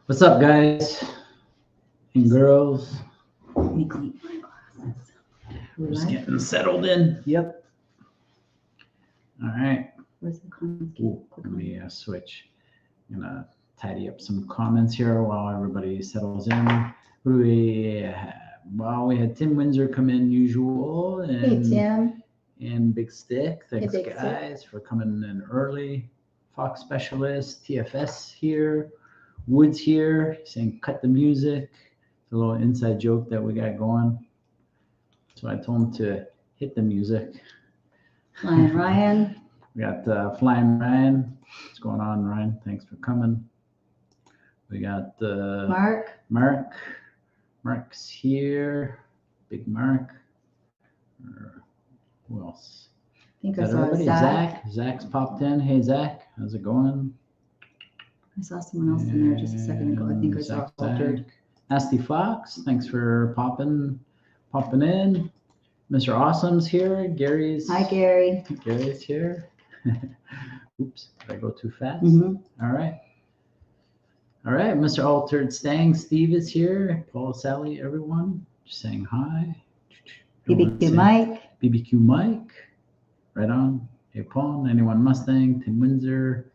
What's up, guys and girls? Let me clean my glasses. Just getting settled in. Yep. All right. Where's the comments? Ooh, let me switch. I'm gonna tidy up some comments here while everybody settles in. Who do we have? Well, we had Tim Windsor come in, usual, and Hey, Tim. and Big Stick. Thanks, Hey, Big guys, for coming in early. Fox Specialist, TFS here. Woods here saying cut the music. It's a little inside joke that we got going. So I told him to hit the music. Flying Ryan. We got Flying Ryan. What's going on, Ryan? Thanks for coming. We got Mark. Mark's here. Big Mark. Who else? I think Is I that saw everybody? Zach. Zach's popped in. Hey, Zach. How's it going? I saw someone else in there just a second ago. I think I saw Altered. Nasty Fox, thanks for popping in. Mr. Awesome's here. Gary's. Hi, Gary. Gary's here. Oops, did I go too fast? Mm-hmm. All right. Mr. Altered Stang, Steve is here. Paul, Sally, everyone. Just saying hi. BBQ Mike. BBQ Mike. Right on. Hey, Paul, 91 Mustang, Tim Windsor.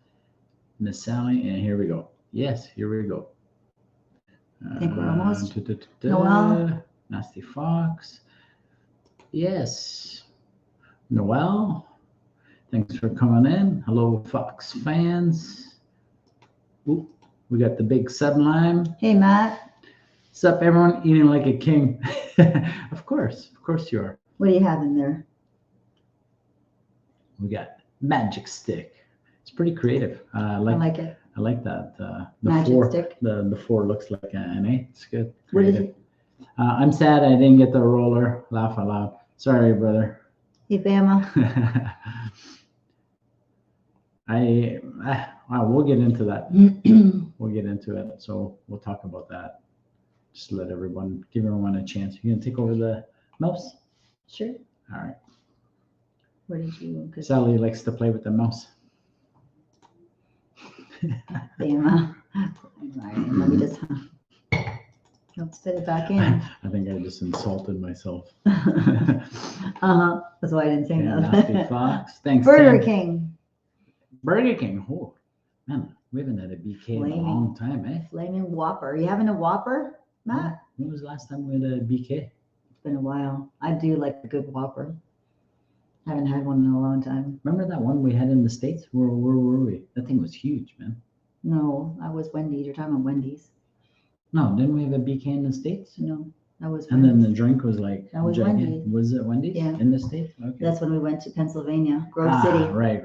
Miss Sally, and here we go. Yes, here we go. I think we're almost. Noel. Nasty Fox. Yes. Noel. Thanks for coming in. Hello, Fox fans. Ooh, we got the big Sublime. Hey, Matt. What's up, everyone? Eating like a king. Of course you are. What do you have in there? We got Magic Stick. It's pretty creative. I like it. I like that. The Magic four, stick. The 4 looks like an 8. It's good. What is Creative. I'm sad I didn't get the roller. Laugh out loud. Sorry, brother. Hey, Bama. We'll get into that. We'll get into it. So we'll talk about that. Just give everyone a chance. You gonna take over the mouse? Sure. All right. Where did you? Sally likes to play with the mouse. Bama. Let me just spit it back in. I think I just insulted myself. That's why I didn't say that. Nasty Fox. Thanks. Burger King. Oh, man, we haven't had a BK in a long time, eh? Flaming Whopper. Are you having a Whopper, Matt? When was the last time we had a BK? It's been a while. I do like a good Whopper. Haven't had one in a long time. Remember that one we had in the States? Where were we? That thing was huge, man. No, that was Wendy's. You're talking about Wendy's. No, didn't we have a BK in the States? No, that was And Wendy's. then the drink was like that was gigantic. Wendy's. Was it Wendy's? Yeah. In the States? Okay. That's when we went to Pennsylvania, Grove City. Right.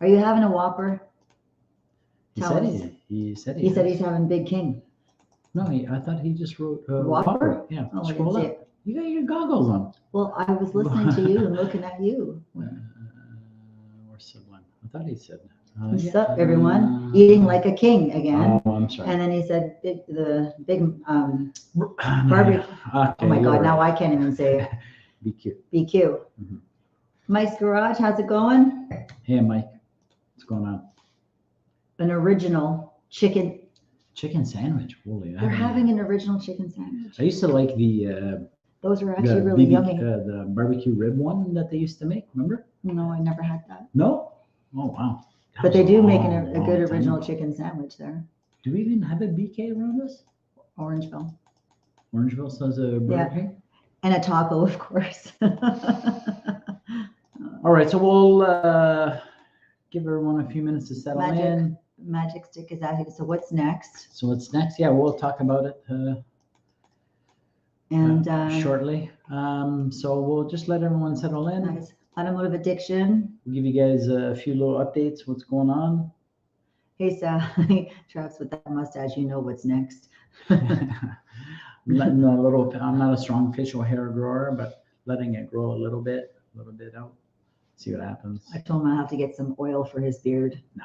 Are you having a Whopper? He said he's having Big King. No, I thought he just wrote Whopper? Yeah. Oh, I Scroll didn't see up. it. You got your goggles on. Well, I was listening to you and looking at you. Where's Sublime? I thought he said. What's up, everyone? Eating like a king again. Oh, I'm sorry. And then he said barbecue. Okay, Oh my God! Now I can't even say it. BQ. BQ. Mm-hmm. Mike's Garage. How's it going? Hey, Mike. What's going on? An original chicken sandwich. Holy! They're having an original chicken sandwich. I used to like the. Those are actually really yummy. The barbecue rib one that they used to make. Remember? No, I never had that. No. Oh wow. But they do make a good original chicken sandwich there. Do we even have a BK around us? Orangeville. Orangeville says a Burger King? And a taco, of course. All right, so we'll give everyone a few minutes to settle in. Magic Stick is out here. So what's next? Yeah, we'll talk about it. And shortly. So we'll just let everyone settle in. nice. Automotive addiction. We'll give you guys a few little updates. What's going on? Hey, Sally, Travis, with that mustache, you know what's next. Letting a little. I'm not a strong facial hair grower, but letting it grow a little bit out. See what happens. I told him I have to get some oil for his beard Nah,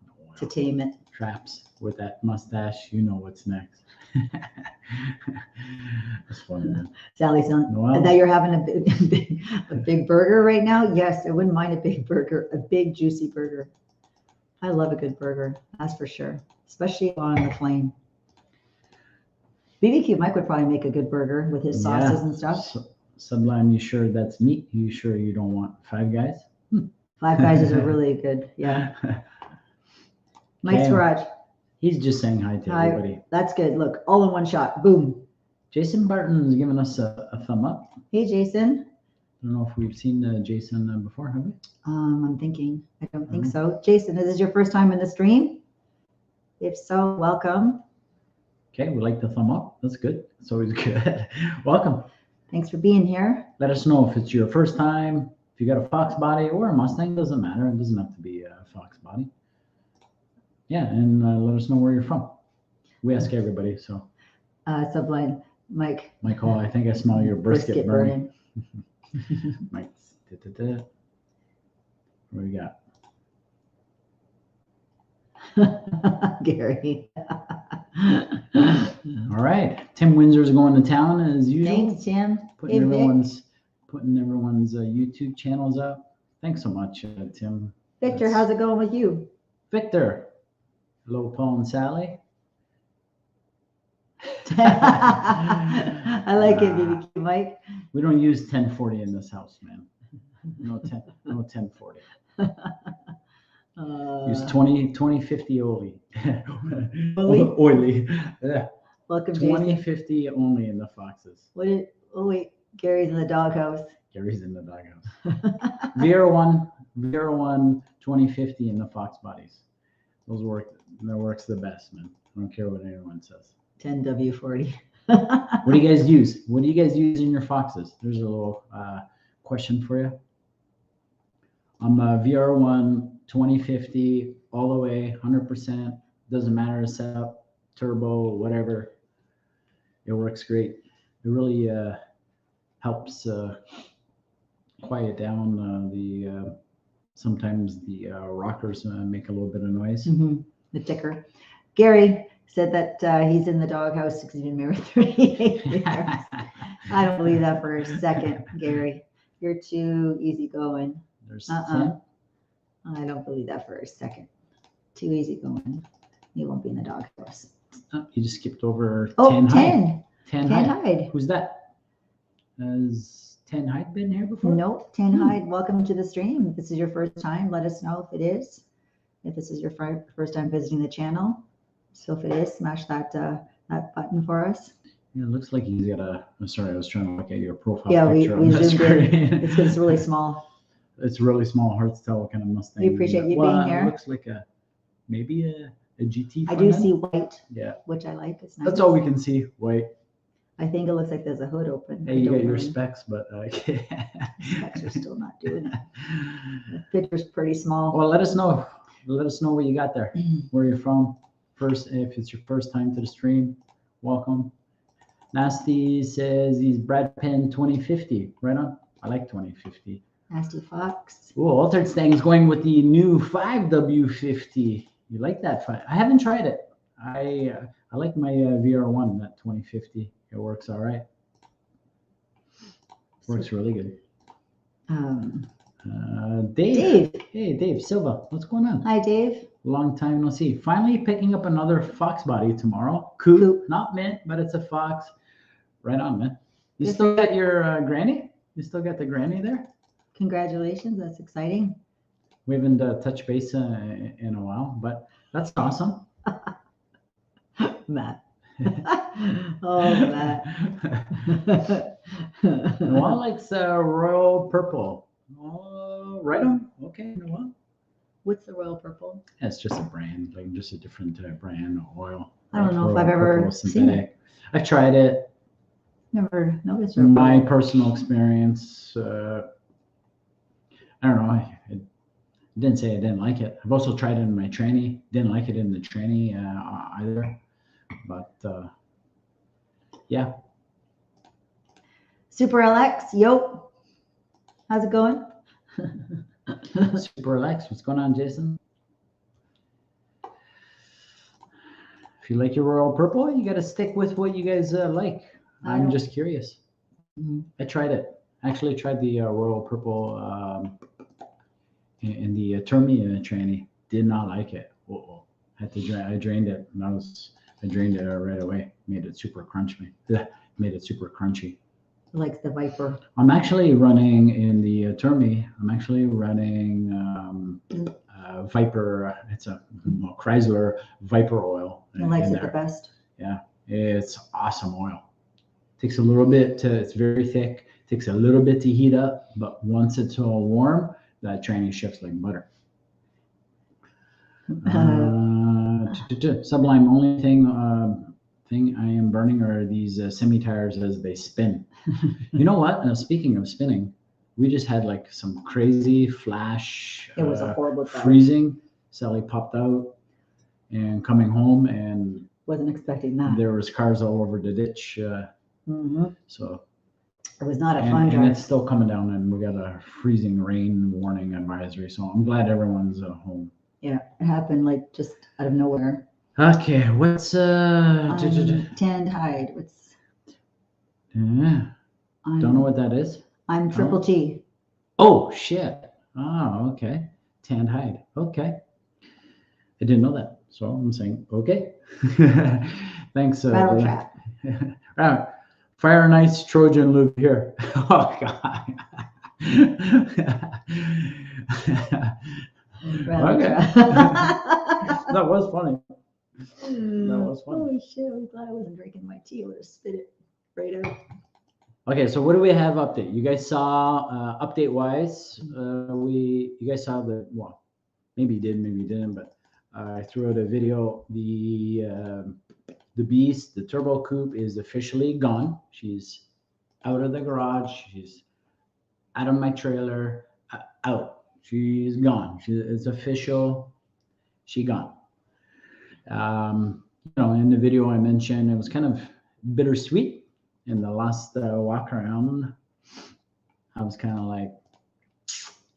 no oil. to tame it. Traps with that mustache. You know what's next. That's funny, man. Sally's on. Well, That you're having a big burger right now? Yes, I wouldn't mind a big burger, a big juicy burger. I love a good burger, that's for sure, especially on the flame. BBQ Mike would probably make a good burger with his sauces and stuff. Sublime, you sure that's meat? You sure you don't want Five Guys? Five Guys is a really good, yeah. Mike's Garage. He's just saying hi to everybody. That's good. Look, all in one shot. Boom. Jason Barton's giving us a thumb up. Hey, Jason. I don't know if we've seen Jason before, have we? I'm thinking. I don't think so. Jason, is this your first time in the stream? If so, welcome. Okay, we like the thumb up. That's good. It's always good. Welcome. Thanks for being here. Let us know if it's your first time. If you got a Foxbody or a Mustang, doesn't matter. It doesn't have to be a Foxbody. Yeah, and let us know where you're from. We ask everybody, so. Sublime, Mike. Michael, I think I smell your brisket burning. Mike, what do we got? Gary. All right, Tim Windsor's going to town as usual. Thanks, Tim. Putting everyone's YouTube channels up. Thanks so much, Tim. Victor, how's it going with you? Victor. Hello, Paul and Sally. I like it, BBQ Mike. We don't use 1040 in this house, man. No 1040. Use 2050 only. Oily. Yeah. Welcome, 2050 only in the Foxes. Oh wait, Gary's in the doghouse. Gary's in the doghouse. VR1 2050 in the Fox bodies. Those work. That works the best, man. I don't care what anyone says. 10W40. What do you guys use? What do you guys use in your Foxes? There's a little question for you. I'm a VR1 2050 all the way, 100%. Doesn't matter setup, turbo, whatever. It works great. It really helps quiet down sometimes the rockers make a little bit of noise. Mm-hmm. The ticker. Gary said that he's in the doghouse because he's been married 38 years. I don't believe that for a second, Gary. You're too easygoing. There's 10. I don't believe that for a second. Too easygoing. You won't be in the doghouse. Oh, you just skipped over 10 Hyde. 10 Hyde. Who's that? Has 10 Hyde been here before? Nope. 10 Hyde, welcome to the stream. If this is your first time, let us know if it is. If this is your first time visiting the channel. So if it is, smash that button for us. Yeah, it looks like he's got a. I'm sorry, I was trying to look at your profile Yeah, picture. we zoomed in. It's really small. It's really small. Hard to tell what kind of Mustang. We appreciate you being here. It looks like maybe a GT. I do see white. Yeah. Which I like. It's nice. That's all we can see. White. I think it looks like there's a hood open. Hey, you got your specs, but specs are still not doing it. The picture's pretty small. Well, let us know. Let us know what you got there. Where you're from. First, if it's your first time to the stream, welcome. Nasty says he's Brad Penn 2050. Right on. I like 2050. Nasty Fox. Oh, Altered Stang's going with the new 5W50. You like that? I haven't tried it. I like my VR1, that 2050. It works all right. Works really good. Dave. Hey, Dave Silva. What's going on? Hi, Dave. Long time no see. Finally picking up another Foxbody tomorrow. Coupe. Not mint, but it's a Fox. Right on, man. You still got your granny? You still got the granny there? Congratulations. That's exciting. We haven't touched base in a while, but that's awesome. Matt. Oh, Matt. Noel likes royal purple. Oh, right on. Okay, Noel. What's the royal purple? Yeah, it's just a brand, like just a different brand of oil. I don't know if I've ever seen it. I've tried it. Never noticed her. My personal experience, I don't know. I didn't say I didn't like it. I've also tried it in my trainee. Didn't like it in the trainee either. But yeah. Super LX, yo. How's it going? Super relaxed. What's going on, Jason? If you like your royal purple, you got to stick with what you guys like. I'm just curious. Mm-hmm. I tried it. I actually tried the royal purple in the Termia trainee. Did not like it. Had to drain. I drained it. And I drained it right away. Made it super crunchy. Made it super crunchy. Likes the Viper. I'm actually running in the Termi. I'm actually running Viper. It's a Chrysler Viper oil. He likes it the best. Yeah, it's awesome oil. Takes a little bit to. It's very thick. Takes a little bit to heat up, but once it's all warm, that tranny shifts like butter. Sublime. Only thing I am burning are these semi tires as they spin. You know what? Speaking of spinning, we just had like some crazy flash. It was a horrible freezing. Sally popped out and coming home, and wasn't expecting that. There was cars all over the ditch. So it was not a fun drive. And it's still coming down, and we got a freezing rain warning advisory. So I'm glad everyone's home. Yeah, it happened like just out of nowhere. Okay, what's tanned hide? What's? Don't know what that is. I'm triple T. Oh shit! Oh, okay. Tanned hide. Okay. I didn't know that, so I'm saying okay. Thanks. Rattle trap. Fire and Ice Trojan Lube here. Oh god. Okay. That was funny. That was funny. Holy shit, I'm glad I wasn't drinking my tea. I would have spit it right out. Okay, so what do we have update? You guys saw update wise, you guys saw maybe you did, maybe you didn't, but I threw out a video. The Beast, the Turbo Coupe, is officially gone. She's out of the garage. She's out of my trailer. Out. She's gone. It's official. She gone. In the video I mentioned, it was kind of bittersweet. In the last walk around, I was kind of like,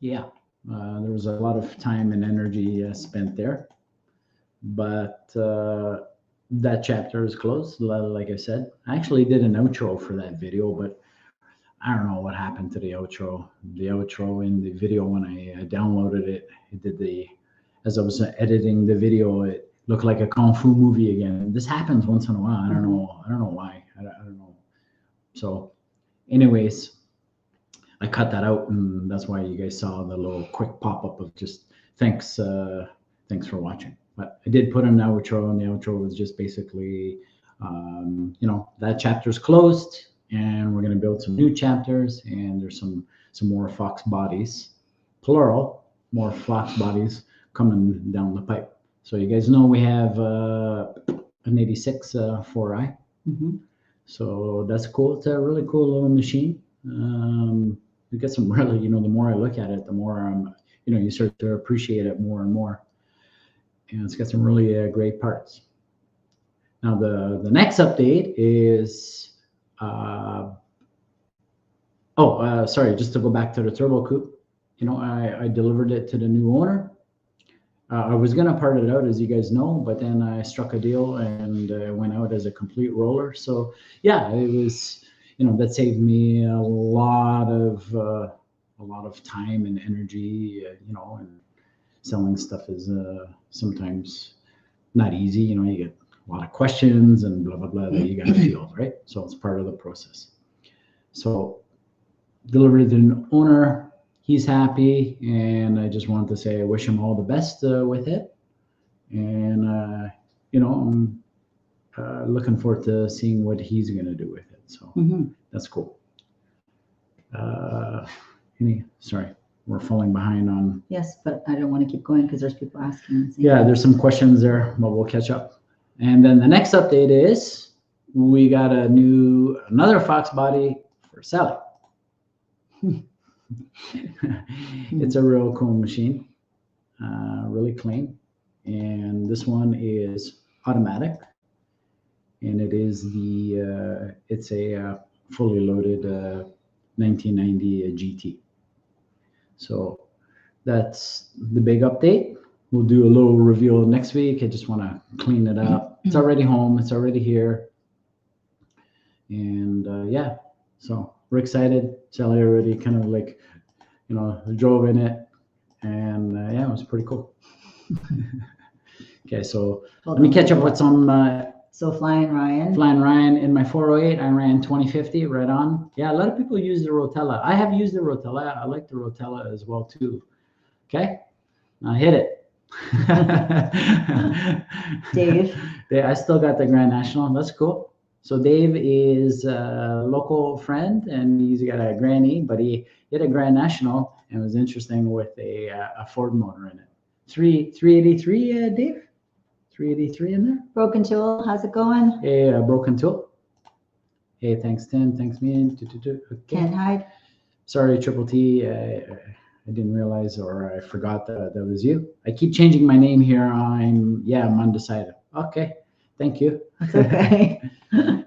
yeah, there was a lot of time and energy spent there. But that chapter is closed, like I said. I actually did an outro for that video, but I don't know what happened to the outro. The outro in the video, when I downloaded it, as I was editing the video, it looked like a Kung Fu movie again. This happens once in a while. I don't know why. I don't know. So anyways, I cut that out, and that's why you guys saw the little quick pop-up of just thanks for watching. But I did put an outro, and the outro was just basically, that chapter's closed, and we're going to build some new chapters, and there's some more Foxbodies, plural, more Foxbodies coming down the pipe. So you guys know we have an 86 4i. So that's cool. It's a really cool little machine. You get some really, the more I look at it, the more you start to appreciate it more and more. And it's got some really great parts. Now the next update is, sorry, just to go back to the Turbo Coupe. I delivered it to the new owner. I was gonna part it out, as you guys know, but then I struck a deal and went out as a complete roller. So yeah, it was, that saved me a lot of time and energy, and selling stuff is sometimes not easy. You get a lot of questions and blah, blah, blah that you got to field, right? So it's part of the process. So delivered to an owner. He's happy, and I just wanted to say I wish him all the best with it. And, I'm looking forward to seeing what he's going to do with it. So that's cool. Sorry, we're falling behind on. Yes, but I don't want to keep going because there's people asking. Yeah, there's some questions there, but we'll catch up. And then the next update is we got another Foxbody for Sally. It's a real cool machine, really clean. And this one is automatic, and it is it's a fully loaded 1990 GT. So that's the big update. We'll do a little reveal next week. I just want to clean it up. It's already home. It's already here. And yeah, so we're excited. Sally already kind of like, drove in it. And yeah, it was pretty cool. Okay, so let me catch up with some. So Flying Ryan in my 408, I ran 2050 right on. Yeah, a lot of people use the Rotella. I have used the Rotella. I like the Rotella as well too. Okay, now hit it. Dave. I still got the Grand National. That's cool. So Dave is a local friend, and he's got a Granny, but he had a Grand National, and it was interesting with a Ford motor in it. 383, Dave. 383 in there. Broken Tool, how's it going? Hey, Broken Tool. Hey, thanks Tim. Thanks me. Okay. Can't hide. Sorry, Triple T. I didn't realize, or I forgot that was you. I keep changing my name here. I'm undecided. Okay, thank you. It's okay.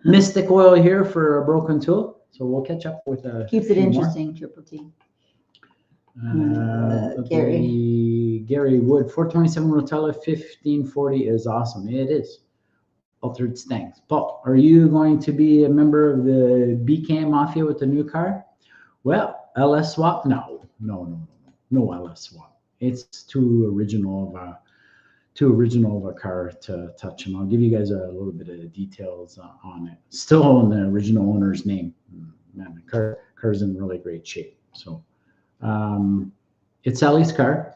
Mystic Oil here for a Broken Tool. So we'll catch up with keeps it interesting. More. Triple T. Gary Wood, 427 Rotella 1540 is awesome. It is. Altered Stanks. Paul, are you going to be a member of the BCAM Mafia with the new car? Well, LS swap? No LS swap. It's too original of a car to touch, and I'll give you guys a little bit of details on it. Still in the original owner's name. Man, the car's in really great shape. So it's Sally's car.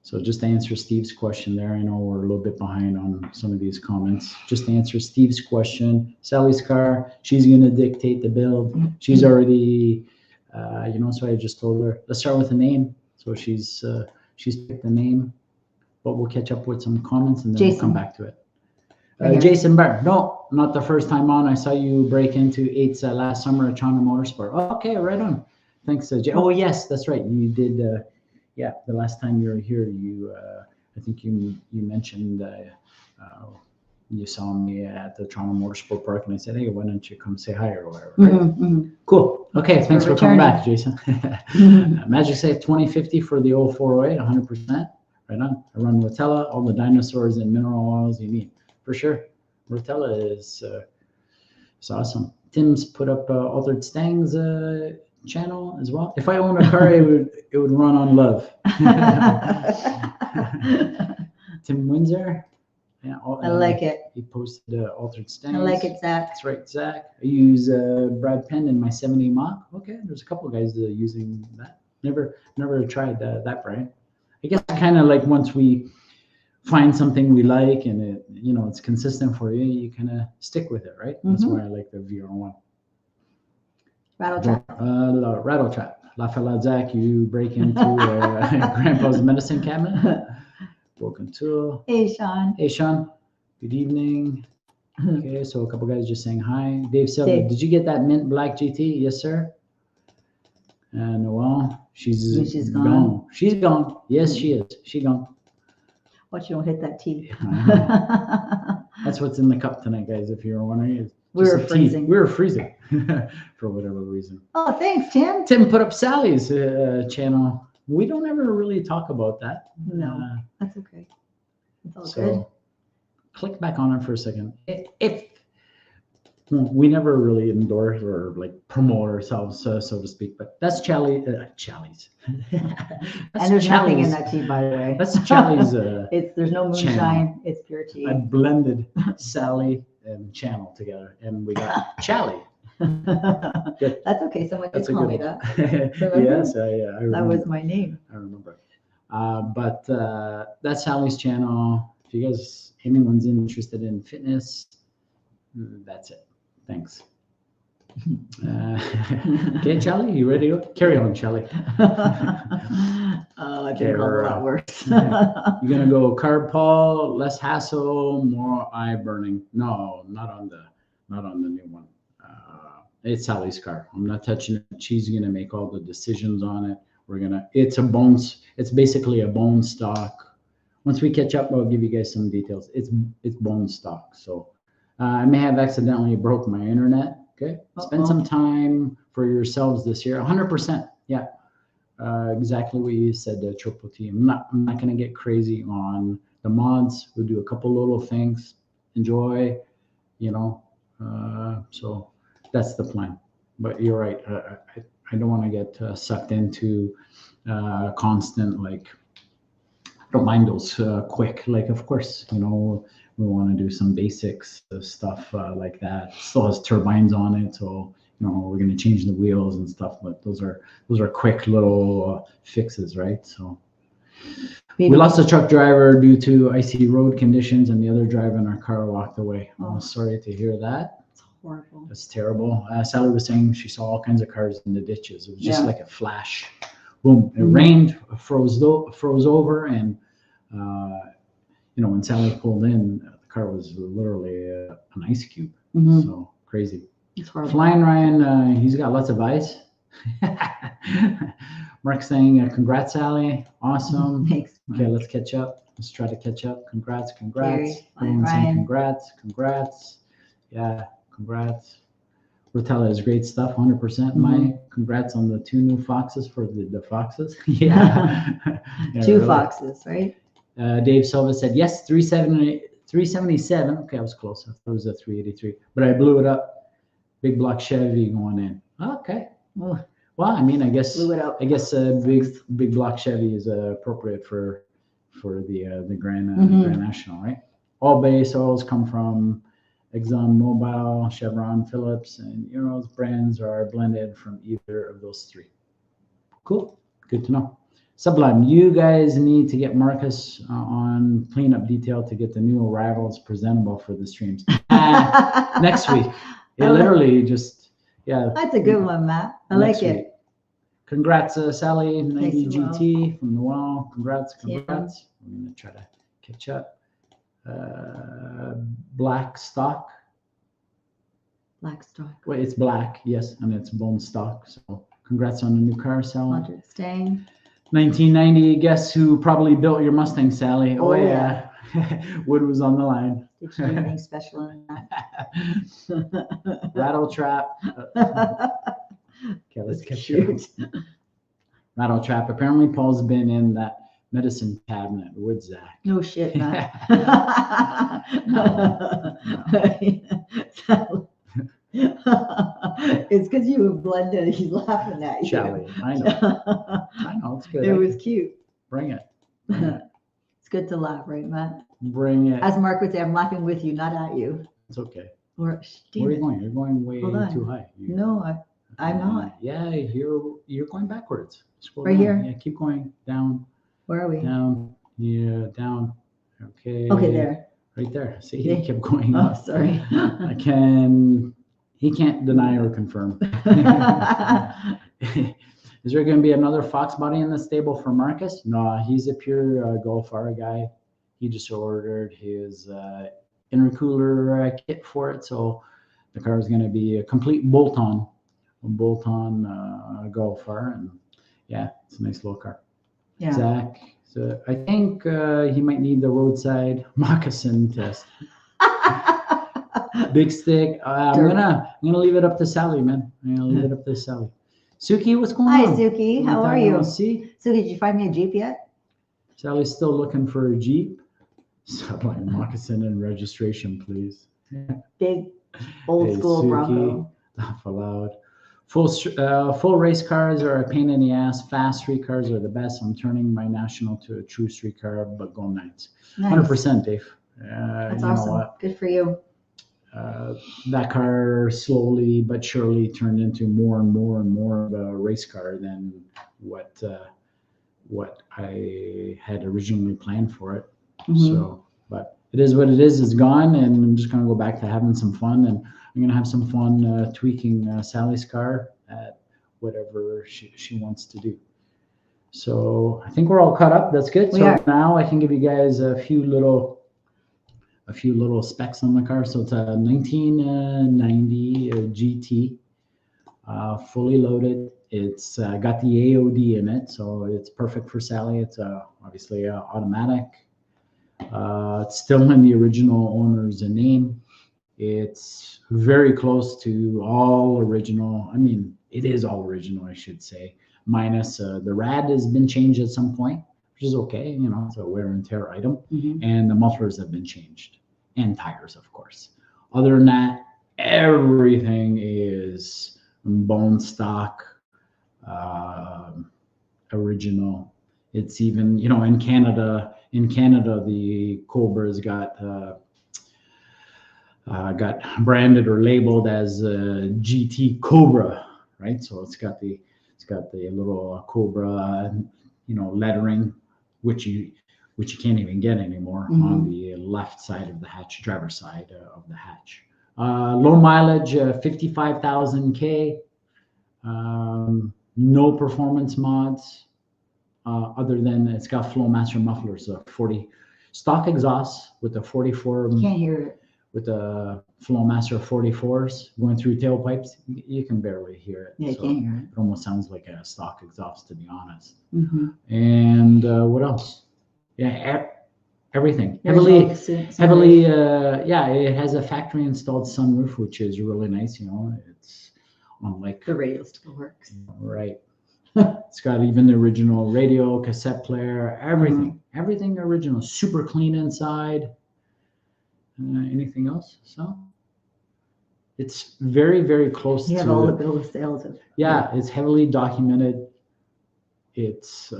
So just to answer Steve's question there, I know we're a little bit behind on some of these comments. Just to answer Steve's question, Sally's car, she's going to dictate the build. She's already, so I just told her, let's start with a name. So she's picked the name, but we'll catch up with some comments and then we'll come back to it. Jason Barr, no, not the first time on. I saw you break into 8s last summer at China Motorsport. Oh, okay, right on. Thanks, Jay. Oh, yes, that's right. You did. The last time you were here, I think you mentioned you saw me at the Toronto Motorsport Park, and I said, hey, why don't you come say hi or whatever? Right? Mm-hmm. Cool. Okay, thanks for coming back, Jason. Magic Safe 2050 for the old 408, 100%. Right on. I run Rotella, all the dinosaurs and mineral oils you need. For sure. Rotella is awesome. Tim's put up Altered Stangs channel as well. If I owned a car, it would run on love. Tim Windsor. Yeah, I like it. He posted Altered Stangs. I like it, Zach. That's right, Zach. I use Brad Penn in my 70 Mach. Okay, there's a couple of guys using that. Never tried that brand. I guess kind of like once we find something we like and it's consistent for you, you kind of stick with it, right? That's why I like the VR1. Rattle Trap. Rattle Trap. La Fala Zach, you break into Grandpa's medicine cabinet. Broken Tool. Hey, Sean. Hey, Sean. Good evening. Okay, so a couple guys just saying hi. Dave Silva, did you get that mint black GT? Yes, sir. Noelle, she's gone. She's gone. Yes, she is. She's gone. Watch you don't hit that tea. That's what's in the cup tonight, guys, if you're wondering. We were freezing. We were freezing for whatever reason. Oh, thanks, Tim. Tim put up Sally's channel. We don't ever really talk about that. No, that's okay. It's all so good. Click back on it for a second. If we never really endorse or like promote ourselves, so to speak, but that's Charlie's. And there's nothing in that tea, by the way. That's Charlie's. There's no moonshine. Channel. It's pure tea. I blended Sally and channel together, and we got Charlie. That's okay. Someone did call me that. Yes, I remember. That was my name. I remember. But that's Sally's channel. If you guys, anyone's interested in fitness, that's it. Thanks. Okay, Charlie, you ready to go? Carry on, Charlie. I think all that works. You're gonna go carb, Paul, less hassle, more eye burning. No, not on not on the new one. It's Sally's car. I'm not touching it. She's gonna make all the decisions on it. It's a bones. It's basically a bone stock. Once we catch up, I'll give you guys some details. It's bone stock. So I may have accidentally broke my internet. Okay, spend some time for yourselves this year. 100%. Yeah, exactly what you said, Triple T. I'm not gonna get crazy on the mods. We'll do a couple little things. Enjoy, so that's the plan. But you're right. I don't want to get sucked into constant, like, I don't mind those quick. Like, of course, we want to do some basics stuff like that. Still has turbines on it, so we're going to change the wheels and stuff. But those are quick little fixes, right? So we lost a truck driver due to icy road conditions, and the other driver in our car walked away. Oh, sorry to hear that. Horrible. That's terrible. Sally was saying she saw all kinds of cars in the ditches. It was just like a flash. Boom. It rained, froze over, and when Sally pulled in, the car was literally an ice cube. So crazy. It's horrible. Flying Ryan, he's got lots of eyes. Mark saying, congrats, Sally. Awesome. Thanks, Mark. Okay, let's catch up. Let's try to catch up. Congrats. Gary, Everyone's saying Ryan. congrats. Yeah. Congrats. Rotella is great stuff, 100%. My congrats on the 2 new Foxes for the DaFoxes. Yeah. 2 really. Foxes, right? Dave Silva said, yes, 377. Okay, I was close. I thought it was a 383, but I blew it up. Big block Chevy going in. Okay. Well, I mean, I guess blew it up. I guess big block Chevy is appropriate for the Grand National, right? All base oils come from Exxon Mobil, Chevron, Phillips, and those brands are blended from either of those 3. Cool. Good to know. Sublime, you guys need to get Marcus on cleanup detail to get the new arrivals presentable for the streams. Next week. It literally just, That's a good one, Matt. I like it. Week. Congrats, Sally, 90 GT from the wall. Congrats. Yeah. I'm going to try to catch up. Black stock. Well, it's black, yes, and it's bone stock. So congrats on the new car, Sally. Staying. 1990. Guess who probably built your Mustang, Sally? Oh yeah. Wood was on the line. Did you do anything special in that? Rattle trap. Okay, let's catch you. Rattle trap. Apparently, Paul's been in that medicine cabinet with Zach. No shit, man. No. It's because you were blended. He's laughing at you. Shelly, I know. It's good. It was cute. Bring it. It's good to laugh, right, Matt? Bring it. As Mark would say, I'm laughing with you, not at you. It's okay. Where are you going? You're going way too high. No, I'm not. Yeah, you're going backwards. Scroll right down. Here? Yeah, keep going down. Where are we? Down. Yeah, down. Okay. Okay, there. Right there. See, he kept going up. Oh, sorry. He can't deny or confirm. Is there going to be another Foxbody in the stable for Marcus? No, he's a pure Golf R guy. He just ordered his intercooler kit for it, so the car is going to be a complete bolt-on Golf R, and yeah, it's a nice little car. Yeah. Zach, so I think he might need the roadside moccasin test. Big stick. I'm gonna leave it up to Sally, man. I'm gonna leave it up to Sally. Suki, what's going on? Hi, Suki. How are you? See? Suki, did you find me a Jeep yet? Sally's still looking for a Jeep. Sublime moccasin and registration, please. Big old school Suki, Bronco. Laugh aloud. Full race cars are a pain in the ass. Fast street cars are the best. I'm turning my National to a true street car, but go Knights. Nice. 100%, Dave. That's awesome. Good for you. That car slowly but surely turned into more and more of a race car than what I had originally planned for it. So, but it is what it is. It's gone, and I'm just gonna go back to having some fun, and I'm gonna have some fun tweaking Sally's car at whatever she wants to do. So I think we're all caught up. That's good. So now I can give you guys a few little a few little specs on the car. So it's a 1990 GT, fully loaded. It's got the AOD in it, so it's perfect for Sally. It's obviously automatic. It's still in the original owner's name. It's very close to all original. I mean, it is all original, I should say, minus the rad has been changed at some point, which is okay. You know, it's a wear and tear item. And the mufflers have been changed, and tires, of course. Other than that, everything is bone stock, original. It's even, you know, in Canada, the Cobra's got branded or labeled as GT Cobra, right? So it's got the little Cobra, you know, lettering, which you can't even get anymore on the left side of the hatch, driver's side of the hatch. Low mileage, 55,000 K. No performance mods, other than it's got Flowmaster mufflers, 40 stock exhaust with the 44. Can't hear it. With the Flowmaster 44s going through tailpipes, you can barely hear it. Yeah, you can't hear it. It almost sounds like a stock exhaust, to be honest. And what else? Yeah, everything. Heavily, yeah, it has a factory installed sunroof, which is really nice. You know, it's on like the radio still works. Right. It's got even the original radio, cassette player, everything. Everything original. Super clean inside. Anything else? So it's very, very close to. You have all the bill of sales of. Yeah, it's heavily documented. It's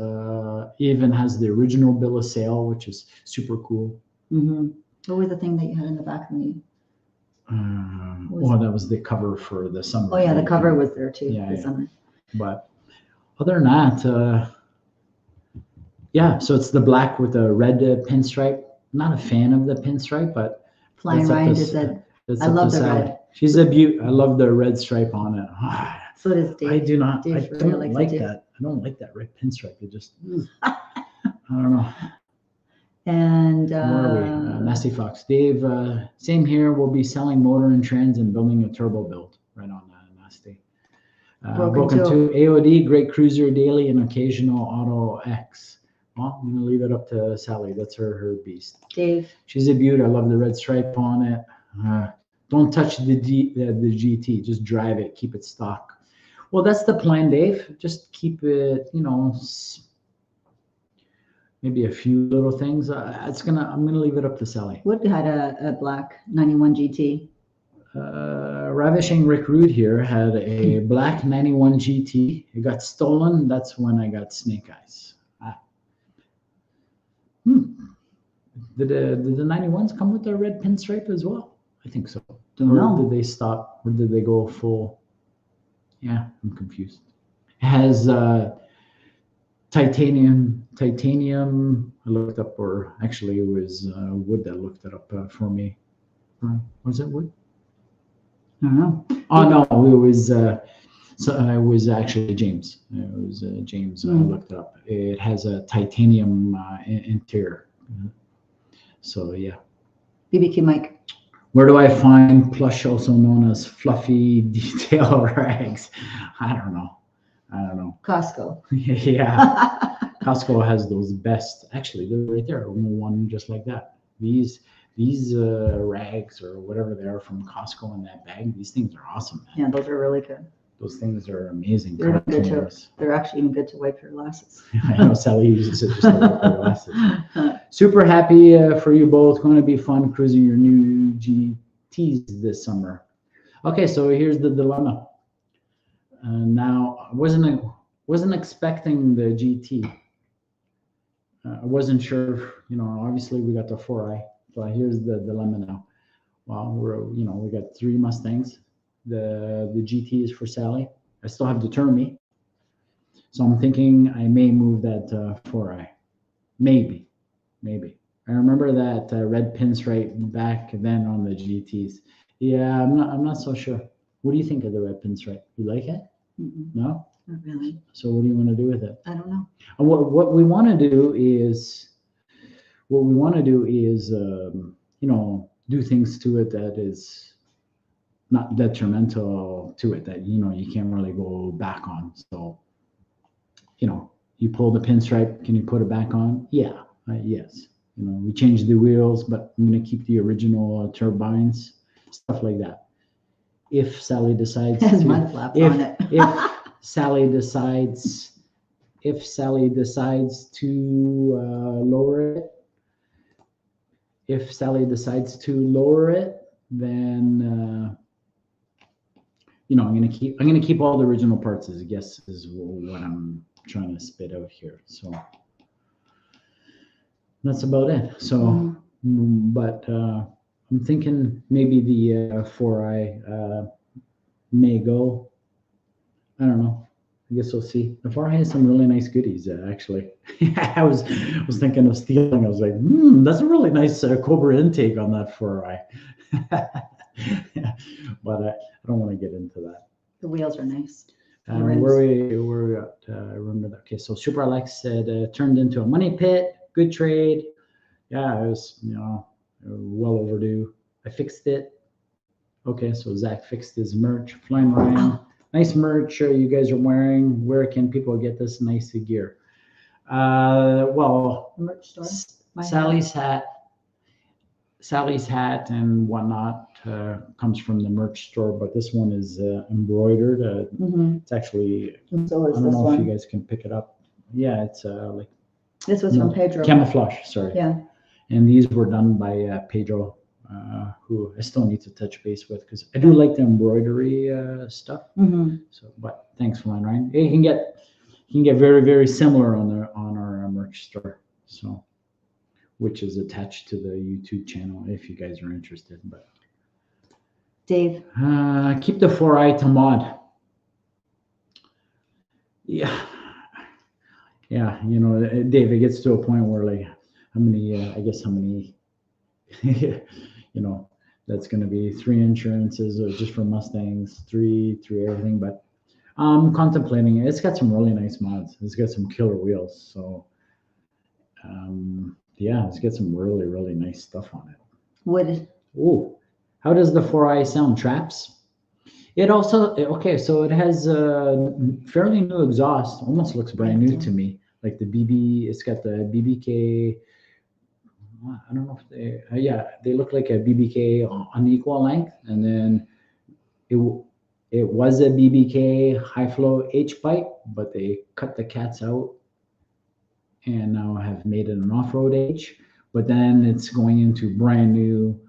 even has the original bill of sale, which is super cool. What was the thing that you had in the back of me? Well, that was the cover for the summer. Oh yeah, the cover was there too. Yeah, summer. But other than that, yeah. So it's the black with the red pinstripe. I'm not a fan of the pinstripe, but Flying Ryan just said, "I love the red." She's a beaut. I love the red stripe on it. So does Dave. I do not. Dave I don't like that. I don't like that red pinstripe. It just. I don't know. And where are we? Nasty Fox. Dave, same here. We'll be selling motor and trans and building a turbo build. Right on, Nasty. Broken 2. AOD, great cruiser daily and occasional Auto X. Well, I'm gonna leave it up to Sally. That's her beast. Dave. She's a beaut. I love the red stripe on it. Don't touch the GT. Just drive it. Keep it stock. Well, that's the plan, Dave. Just keep it. You know, maybe a few little things. I'm gonna leave it up to Sally. Wood had a black 91 GT. Ravishing Rick Rude here had a black 91 GT. It got stolen. That's when I got snake eyes. Did the 91s come with a red pinstripe as well? I think so. Or did they stop? Or did they go full? Yeah, I'm confused. It has titanium. I looked up, or actually it was Wood that looked it up for me. Was it Wood? I don't know. Oh no, it was. So it was actually James. It was James. I looked it up. It has a titanium interior. So yeah. BBQ Mike. Where do I find plush, also known as fluffy detail rags? I don't know. Costco. Yeah. Costco has those best. Actually, they're right there. One just like that. These rags or whatever they are from Costco in that bag. These things are awesome, man. Yeah, those are really good. Those things are amazing. They're actually even good to wipe your glasses. I know Sally uses it just to wipe her glasses. Super happy for you both. Going to be fun cruising your new GTs this summer. Okay, so here's the dilemma. Now, I wasn't expecting the GT. I wasn't sure. You know, obviously we got the 4i. So here's the dilemma now. Well, we got 3 Mustangs. The GT is for Sally. I still have the Termi. So I'm thinking I may move that 4i. Maybe. I remember that red pinstripe back then on the GTs. Yeah, I'm not so sure. What do you think of the red pinstripe? You like it? No? Not really. So what do you want to do with it? I don't know. And what we want to do is do things to it that is not detrimental to it, that you can't really go back on. So you pull the pinstripe, can you put it back on? Yeah. Yes. We changed the wheels, but I'm going to keep the original turbines, stuff like that. If Sally decides Has to, mud flaps on it. if Sally decides to lower it, then I'm gonna keep all the original parts, I guess, is what I'm trying to spit out here. So that's about it. So, but I'm thinking maybe the 4i may go. I don't know. I guess we'll see. The 4i has some really nice goodies, actually. I was thinking of stealing. I was like, that's a really nice Cobra intake on that 4i. But I don't want to get into that. The wheels are nice. Where we at? I remember that. Okay, so Super Alex said turned into a money pit. Good trade. Yeah, it was well overdue. I fixed it. Okay, so Zach fixed his merch. Flying Ryan, nice merch you guys are wearing. Where can people get this nice gear? Well, Merch store. Sally's hat and whatnot comes from the merch store, but this one is embroidered. It's actually, So I don't know if you guys can pick it up. Yeah, it's like this was from Pedro. Camouflage, sorry. Yeah. And these were done by Pedro, who I still need to touch base with because I do like the embroidery stuff. So, but thanks, Flying Ryan. Hey, you can get very, very similar on our merch store. So, which is attached to the YouTube channel if you guys are interested. But Dave, keep the 4i to mod. Yeah, Dave, it gets to a point where like how many that's going to be 3 insurances or just for Mustangs, 3 everything. But I'm contemplating it. It's got some really nice mods. It's got some killer wheels. So yeah, it's got some really, really nice stuff on it. wood. Ooh, how does the 4i sound? Traps? It also, okay, so it has a fairly new exhaust. Almost looks brand new to me. Like the BB, it's got the BBK. I don't know if they look like a BBK on equal length. And then it was a BBK high flow H pipe, but they cut the cats out and now have made it an off-road H. But then it's going into brand new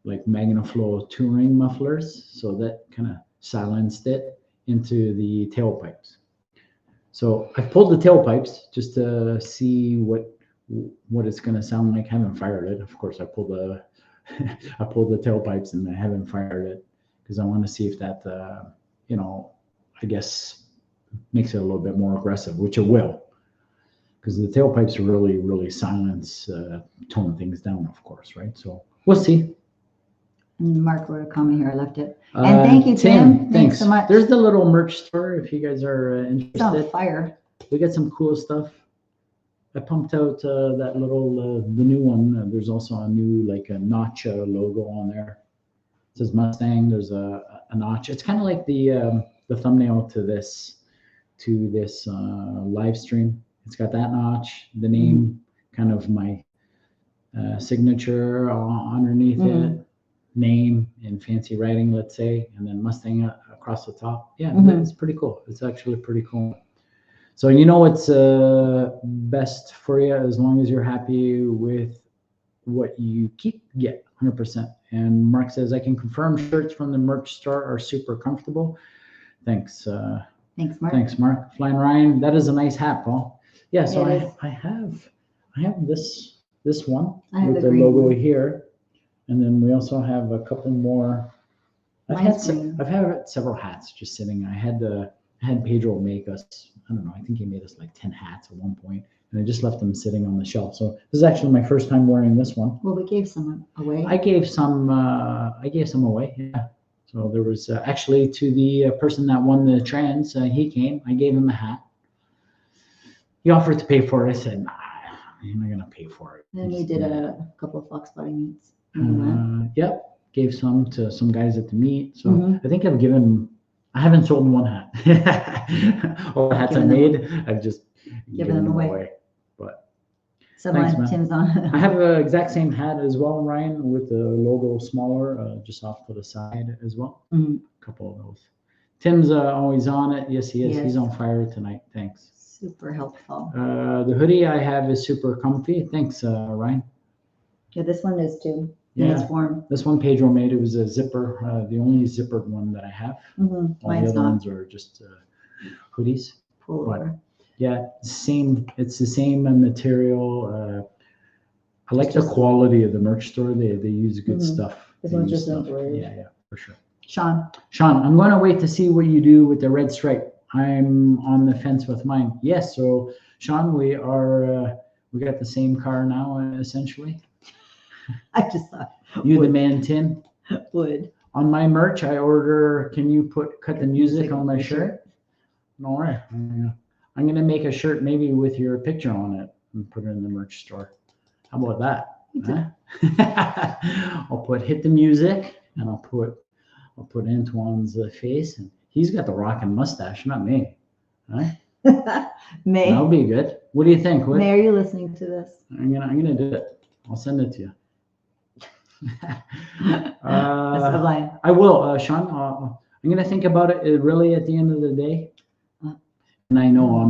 like MagnaFlow touring mufflers. So that kind of silenced it into the tailpipes. So I pulled the tailpipes just to see what it's going to sound like. I haven't fired it. Of course, I pulled the tailpipes and I haven't fired it because I want to see if that, I guess makes it a little bit more aggressive, which it will. Because the tailpipes really, really silence, tone things down, of course, right? So we'll see. Mark wrote a comment here. I left it. And thank you, Tim. Thanks so much. There's the little merch store if you guys are interested. It's on fire. We got some cool stuff. I pumped out that little, the new one. There's also a new, like a notch logo on there. It says Mustang. There's a notch. It's kind of like the thumbnail to this live stream. It's got that notch, the name, kind of my signature underneath it, name in fancy writing, let's say, and then Mustang across the top. Yeah, it's pretty cool. It's actually pretty cool. So what's best for you as long as you're happy with what you get 100%. And Mark says, I can confirm shirts from the merch store are super comfortable. Thanks. Thanks, Mark. Thanks, Mark. Flying Ryan, that is a nice hat, Paul. Yeah, so I have this one with the logo here, and then we also have a couple more. I've had several hats just sitting. I had Pedro make us. I don't know. I think he made us like 10 hats at one point, and I just left them sitting on the shelf. So this is actually my first time wearing this one. Well, we gave some away. I gave some away. Yeah. So there was actually to the person that won the trans. He came. I gave him a hat. He offered to pay for it. I said, nah, I'm not gonna pay for it. And we did a couple of Foxbody meets. Yep. Gave some to some guys at the meet. So Mhm. I think I haven't sold one hat. All the hats I Given them made, I've just Given them away. But Sublime, man. Tim's on. I have the exact same hat as well, Ryan, with the logo smaller, just off to the side as well. Mhm. A couple of those. Tim's always on it. Yes, he is. Yes. He's on fire tonight. Thanks. Super helpful. The hoodie I have is super comfy. Thanks, Ryan. Yeah, this one is too. And Yeah. it's warm. This one Pedro made, it was a zipper, the only zippered one that I have. Mm-hmm. All Mine's the other not. ones are just hoodies. Pullover. Yeah, it's the same material. I like the Just- quality of the merch store. They use good Mhm. stuff. This They one's use just stuff. embroidered. Yeah, for sure. Sean. Sean, I'm going to wait to see what you do with the red stripe. I'm on the fence with mine. Yes, so Sean, we got the same car now, essentially. I just thought You the man, Tim. would. On my merch, I order, can you cut the music on my shirt? All right. I'm going to make a shirt maybe with your picture on it and put it in the merch store. How about that? Huh? I'll put hit the music and I'll put Antoine's face, and he's got the rockin' mustache, not me. Right? May. That'll be good. What do you think? May, are you listening to this? I'm gonna do it. I'll send it to you. That's Sublime. I will, Sean. I'm gonna think about it really at the end of the day. And I know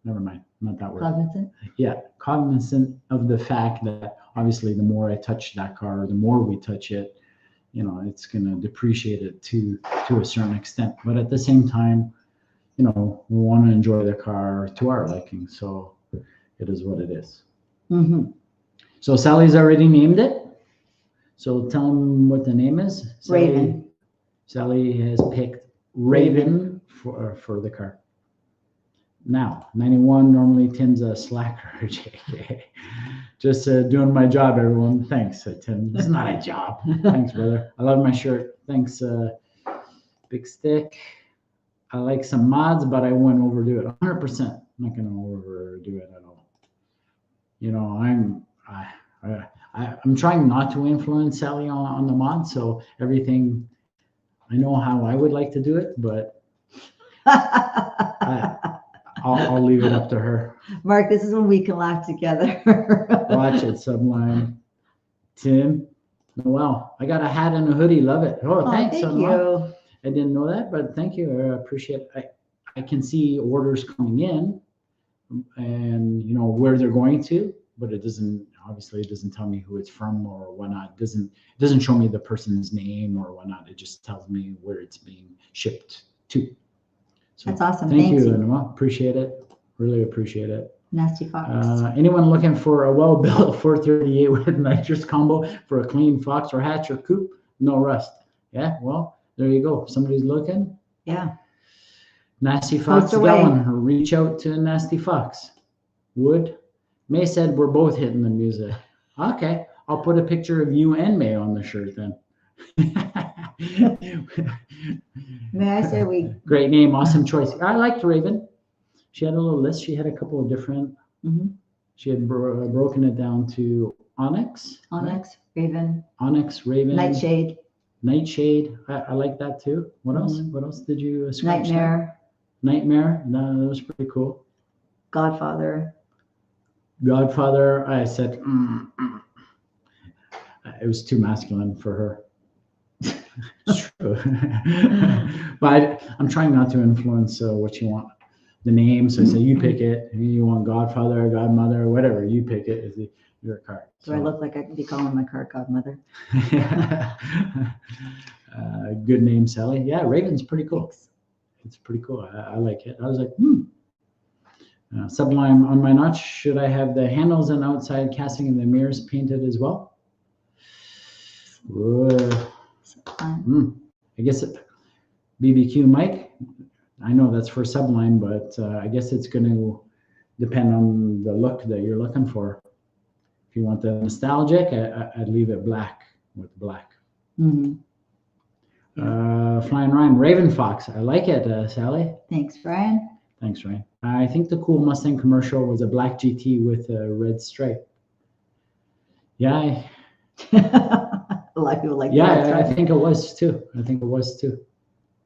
never mind, not that word. Cognizant? Yeah, cognizant of the fact that obviously the more I touch that car, the more we touch it, it's gonna depreciate it to a certain extent. But at the same time, we want to enjoy the car to our liking. So it is what it is. Mm-hmm. So Sally's already named it. So tell them what the name is. Raven. Sally has picked Raven for the car. Now, 91, normally Tim's a slacker, JK. Just doing my job, everyone. Thanks, Tim. It's not a job. Thanks, brother. I love my shirt. Thanks, Big Stick. I like some mods, but I wouldn't overdo it. 100%. I'm not going to overdo it at all. I'm trying not to influence Sally on the mod, so everything, I know how I would like to do it, but I'll leave it up to her. Mark, this is when we can laugh together. Watch it, Sublime. Tim, Noel, I got a hat and a hoodie. Love it. Oh, thanks. Thank you. I didn't know that, but thank you. I appreciate it. I can see orders coming in and where they're going to, but it doesn't tell me who it's from or whatnot. It doesn't show me the person's name or whatnot. It just tells me where it's being shipped to. So that's awesome. Thank you, you. Noel. Appreciate it. Really appreciate it. Nasty Fox. Anyone looking for a well-built 438 with nitrous combo for a clean Fox or hatch or coupe? No rust. Yeah, well, there you go. If somebody's looking. Yeah. Nasty Fox, Post away. Reach out to Nasty Fox. Wood. May said we're both hitting the music. Okay, I'll put a picture of you and May on the shirt then. May I say Great name, awesome choice. I liked Raven. She had a little list. She had a couple of different. Mm-hmm. She had broken it down to Onyx. Onyx, right? Raven. Onyx, Raven. Nightshade. Nightshade. I like that too. What else? What else did you scratch? Nightmare. Nightmare. No, that was pretty cool. Godfather. I said, it was too masculine for her. It's true. But I'm trying not to influence what you want. The name. So I say, you pick it. You want Godfather, Godmother, whatever. You pick it. Is your card. Do I look like I could be calling my car Godmother? Good name, Sally. Yeah, Raven's pretty cool. Thanks. It's pretty cool. I like it. I was like, Sublime on my notch. Should I have the handles and outside casting and the mirrors painted as well? I guess BBQ Mike. I know that's for Sublime, but I guess it's going to depend on the look that you're looking for. If you want the nostalgic, I'd leave it black with black. Mm-hmm. Flying Ryan, Raven Fox. I like it, Sally. Thanks, Brian. Thanks, Ryan. I think the cool Mustang commercial was a black GT with a red stripe. Yeah, A lot of people like yeah, I think it was too.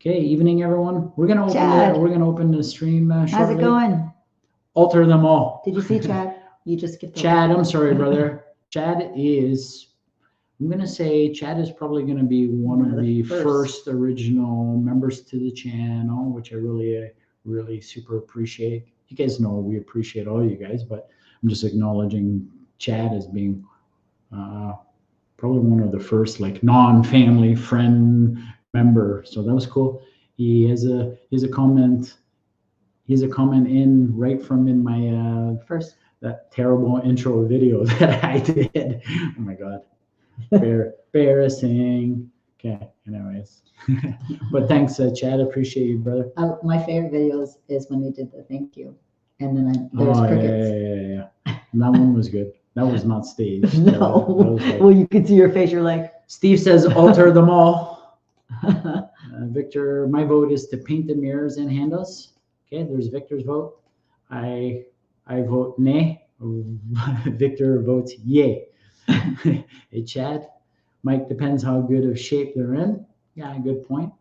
Okay, evening, everyone. We're gonna open the stream shortly. How's it going? Alter them all. Did you see Chad? You just skipped over. Chad, I'm sorry, brother. Chad is, I'm gonna say Chad is probably gonna be one of the first original members to the channel, which I really super appreciate. You guys know we appreciate all you guys, but I'm just acknowledging Chad as being probably one of the first like non-family friend member. So that was cool. He has a comment in right from in my first that terrible intro video that I did. Oh my god, embarrassing. Okay, anyways, but thanks, Chad. Appreciate you, brother. My favorite videos is when they did the thank you, and then there's crickets. Yeah. That one was good. That was not staged. No. That was like, well, you could see your face. You're like, Steve says, alter them all. Victor, my vote is to paint the mirrors and handles. Okay, there's Victor's vote. I vote nay. Victor votes yay. Hey, Chad. Mike, depends how good of shape they're in. Yeah, good point.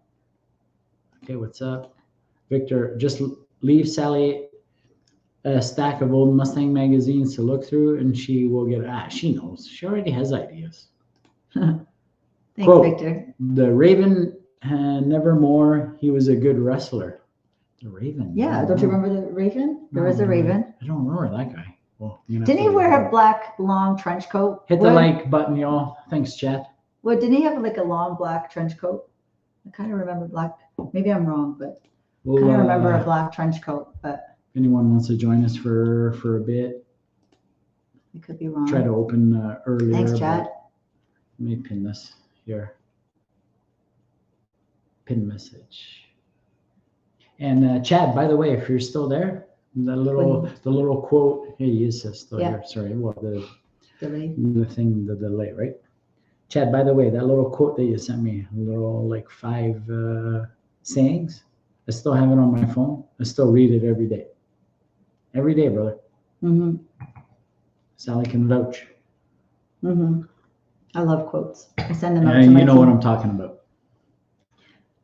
Okay, what's up? Victor, just leave Sally a stack of old Mustang magazines to look through, and she will get. She knows. She already has ideas. Thanks, Quote, Victor. The Raven, nevermore. He was a good wrestler. The Raven. Yeah, don't you remember the Raven? There was a Raven. I don't remember that guy. Well, didn't he wear a black long trench coat? Hit the like button, y'all. Thanks, Chad. Well, didn't he have like a long black trench coat? I kind of remember black. Maybe I'm wrong, but I kind of remember a black trench coat. But if anyone wants to join us for a bit, I could be wrong. Try to open earlier. Thanks, Chad. Let me pin this here. Pin message. And Chad, by the way, if you're still there, the little quote. Hey, he is still here. Sorry. Well, the delay, right? Chad, by the way, that little quote that you sent me, a little like 5 sayings, I still have it on my phone. I still read it every day. Every day, brother. Mm-hmm. Sally can vouch. Mm-hmm. I love quotes. I send them out to my You know what I'm talking about.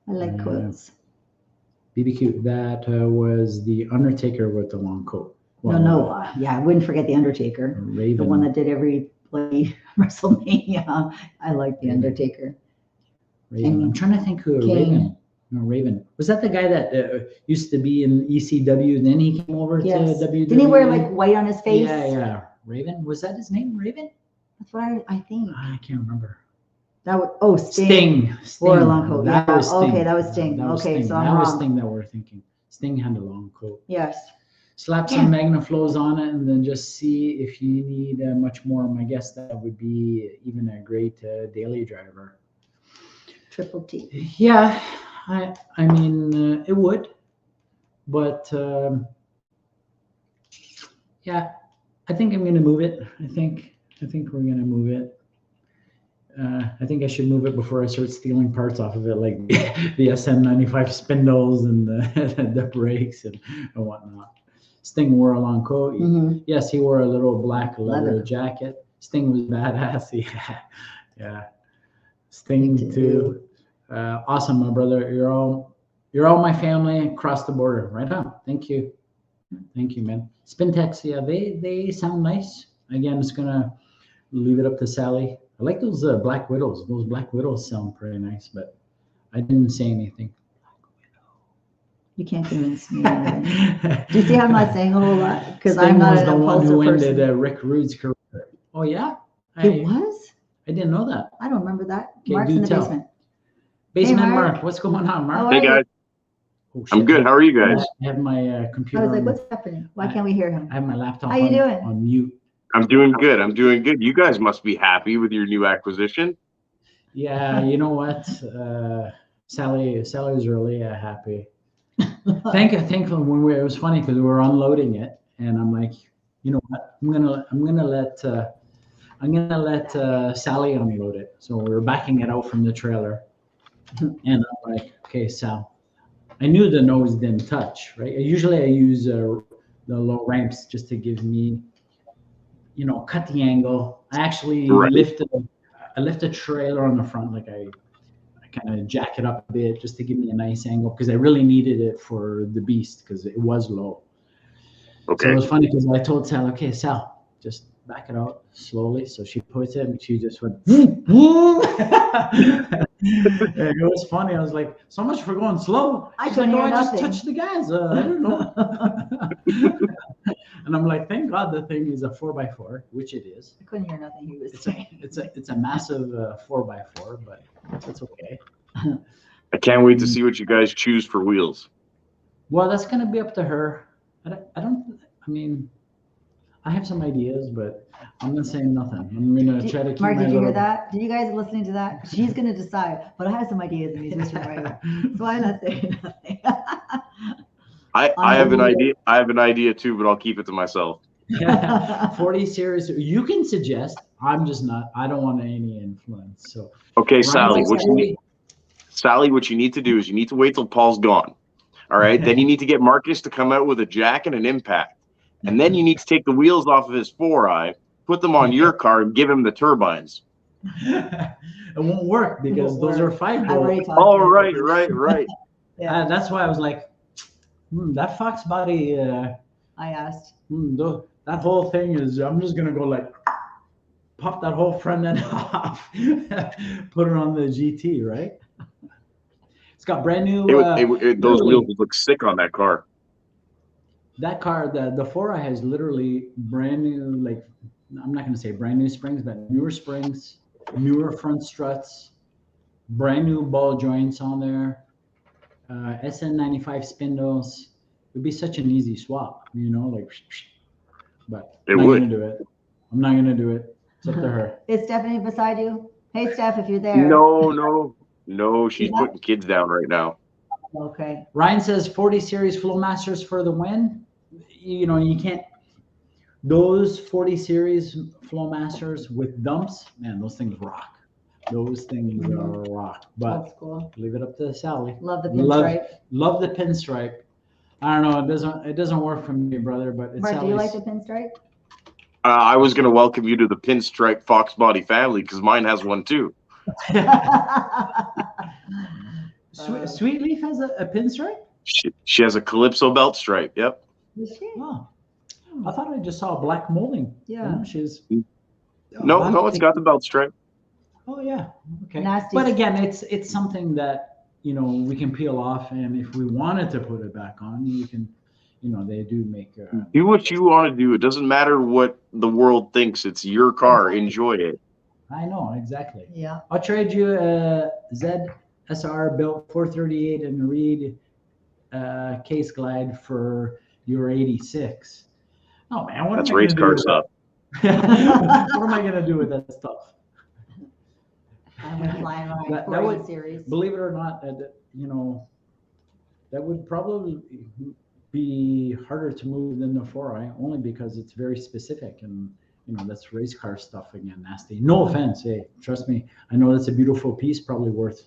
I like quotes. BBQ, that was the Undertaker with the long coat. Well, yeah, I wouldn't forget the Undertaker. Raven. The one that did every WrestleMania. I like the Undertaker. Raven. I'm trying to think who Raven. No, Raven. Was that the guy that used to be in ECW? Then he came over to WWE. Didn't he wear like white on his face? Yeah. Raven. Was that his name? Raven? That's what I think. I can't remember. That was Sting. Wore a long coat. That was Sting. Okay, that was Sting. That was okay, Sting. so I'm wrong. That was Sting that we're thinking. Sting had a long coat. Yes. Slap some MagnaFlows on it, and then just see if you need much more. My guess that would be even a great daily driver. Triple T. Yeah, I mean it would, but yeah, I think I'm gonna move it. I think we're gonna move it. I think I should move it before I start stealing parts off of it, like the SM95 spindles and the brakes and whatnot. Sting wore a long coat. Mm-hmm. Yes, he wore a little black leather jacket. Sting was badass. Yeah. Sting too. Awesome, my brother. You're all my family across the border. Right on. Thank you, man. Spintex, yeah, they sound nice. Again, it's gonna leave it up to Sally. I like those Black Widows. Those Black Widows sound pretty nice, but I didn't say anything. You can't convince me. Do you see how I'm not saying a whole lot? Because I'm not an the one impulsive who person. ended Rick Rude's career. Oh yeah, It was? I didn't know that. I don't remember that. Okay, Mark's in the basement. Basement Hey, Mark, what's going on, Mark? Hey guys, I'm good. How are you guys? I have my computer. I was like, what's happening? Why can't we hear him? I have my laptop How you doing? on mute. I'm doing good. You guys must be happy with your new acquisition. Yeah, you know what? Sally was really happy. Thankfully, it was funny because we were unloading it, and I'm like, you know what? I'm gonna let Sally unload it. So we were backing it out from the trailer, and I'm like, okay, Sal, I knew the nose didn't touch, right? Usually I use the low ramps just to give me, cut the angle. I actually Right. I lift a trailer on the front, like I kind of jack it up a bit just to give me a nice angle because I really needed it for the beast because it was low. Okay. So it was funny because I told Sal, okay, Sal, just back it out slowly. So she puts it and she just went, woo, woo. And it was funny. I was like, so much for going slow. I She's couldn't like, hear I just nothing. touched the gas. I don't know. And I'm like, thank God the thing is a 4x4, which it is. I couldn't hear nothing he was It's saying. it's a massive 4x4, but that's okay. I can't wait to see what you guys choose for wheels. Well, that's gonna be up to her. I mean, I have some ideas, but I'm not saying nothing. I'm gonna try to keep Mark, my did you hear little- that? Did you guys listening to that? She's going to decide, but I have some ideas and he's just right. So I'm not saying nothing. I have an idea. I have an idea too, but I'll keep it to myself. 40 series. You can suggest. I'm just not. I don't want any influence. So Okay, Ryan Sally, likes what you need, Sally, what you need to do is you need to wait till Paul's gone. All right. Then you need to get Marcus to come out with a jack and an impact. And then you need to take the wheels off of his 4i, put them on your car, and give him the turbines. It won't work because Won't those are work. 5 I volt. already talked Oh, to him. right. Yeah, That's why I was like, that Foxbody. I asked. That whole thing is. I'm just gonna go like, pop that whole front end off, put it on the GT, right? It's got brand new. Those wheels would look sick on that car. That car, the 4i has literally brand new, like, I'm not going to say brand new springs, but newer springs, newer front struts, brand new ball joints on there, SN95 spindles. It would be such an easy swap, like, but It I'm not would. going to do it. I'm not going to do it. It's up to her. Is Stephanie beside you? Hey, Steph, if you're there. No, she's putting kids down right now. Okay. Ryan says 40 series Flowmasters for the win. You can't. Those 40 series Flowmasters with dumps, man, those things rock. Those things are rock. But That's cool. leave it up to Sally. Love the pinstripe. Love the pinstripe. I don't know. It doesn't work for me, brother. But it's Mark, do you like Sally's. the pinstripe? I was going to welcome you to the pinstripe Foxbody family because mine has one too. Sweet Leaf has a pinstripe? She has a Calypso belt stripe. Yep. Is she? Oh, I thought I just saw black molding. Yeah. She's. No, it's got the belt stripe. Oh yeah. Okay. Nasty. But again, it's something that we can peel off, and if we wanted to put it back on, you can. They do make. Do what you want to do. It doesn't matter what the world thinks. It's your car. Enjoy it. I know exactly. Yeah. I'll trade you a ZSR built 438 and Reed case glide for your 86. Oh man, what That's am I race gonna car do stuff. what am I gonna do with that stuff? I'm with Flying Ride That 40 would- series. Believe it or not, that would probably be harder to move than the 4i, only because it's very specific, and that's race car stuff again, nasty. No offense, hey, trust me, I know that's a beautiful piece, probably worth.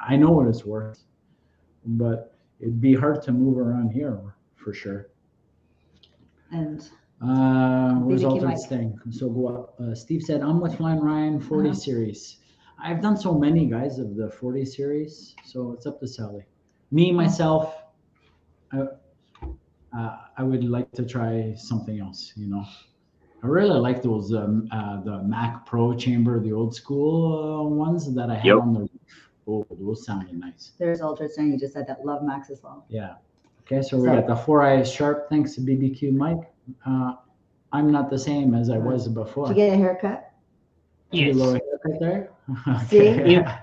I know what it's worth, but it'd be hard to move around here for sure. And Where's BBQ Altered's Mike. thing? So go up. Steve said, I'm with Flying Ryan 40 series. I've done so many guys of the 40 series, so it's up to Sally. Me, myself, I would like to try something else, I really like those, the Mac Pro chamber, the old school ones that I had on the roof. Oh, those sounded nice. there's Ultra saying you just said that. Love Max as well. Yeah. Okay, so we got the 4i Sharp, thanks to BBQ Mike. I'm not the same as I was before. Did you get a haircut? Get a Yes. little haircut there? See? Okay. Yeah.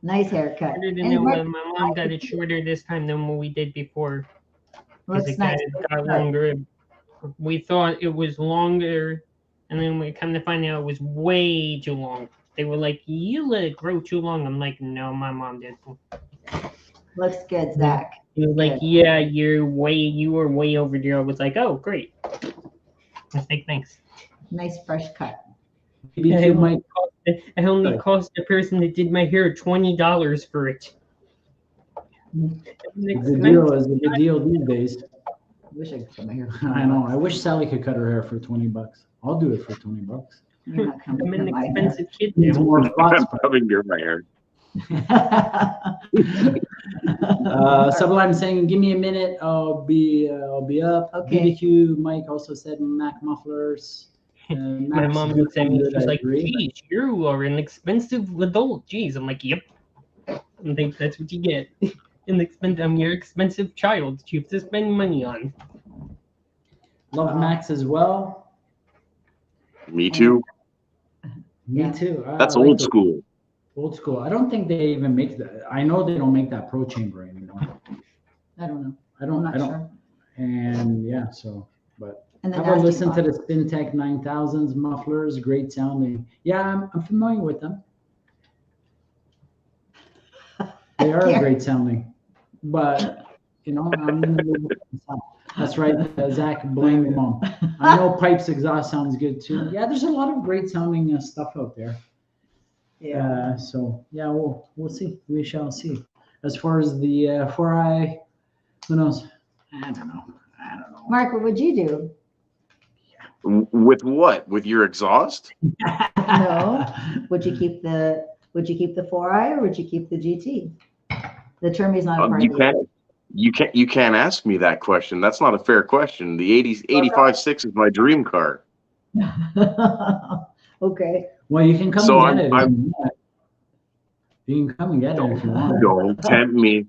Nice haircut. Shorter than And the Mark, one. My mom got it shorter this time than what we did before. Because looks it nice. got longer. We thought it was longer, and then we come to find out it was way too long. They were like, "You let it grow too long." I'm like, "No, my mom did." Looks good, Zach. He was like, "Yeah, you were way overdue." I was like, "Oh, great." I was like, "Thanks." Nice fresh cut. BBQ Mike. I only cost the person that did my hair $20 for it. It's a deal. It's a good deal these days. I wish I could cut my hair. I know. I wish Sally could cut her hair for $20. I'll do it for $20. You're not coming I'm an to my hair. expensive kid Needs now. more I'm spots. coming near my hair. Sublime saying, "Give me a minute. I'll be up." Okay. BBQ Mike also said Mac mufflers. My Mac's mom good looks at and me, good, she's I like, agree. geez, you are an expensive adult. Geez. I'm like, yep. I think that's what you get. I'm your expensive child you have to spend money on. Love Max as well. Me too. Me Yeah. too. I That's like old the- school. Old school. I don't think they even make that. I know they don't make that pro chamber anymore. I don't know. I I'm don't. not I don't. sure. And yeah, so but. And the How about nasty listen to box. the SpinTech 9000s mufflers? Great sounding. Yeah, I'm familiar with them. They are Yeah. great sounding, but you know, I'm gonna go with the sound. That's right, Zach. Blame your mom. I know Pipes exhaust sounds good too. Yeah, there's a lot of great sounding stuff out there. Yeah. So yeah, we'll see. We shall see. As far as the 4i, who knows? I don't know. Mark, what would you do? With what? With your exhaust? No. Would you keep the 4i or would you keep the GT? The Termi's not a part You of it. you can't ask me that question. That's not a fair question. The 85.6 is my dream car. Okay. Well, you can come So and get it. If I'm- you want. You can come and get it if you want. Don't tempt me.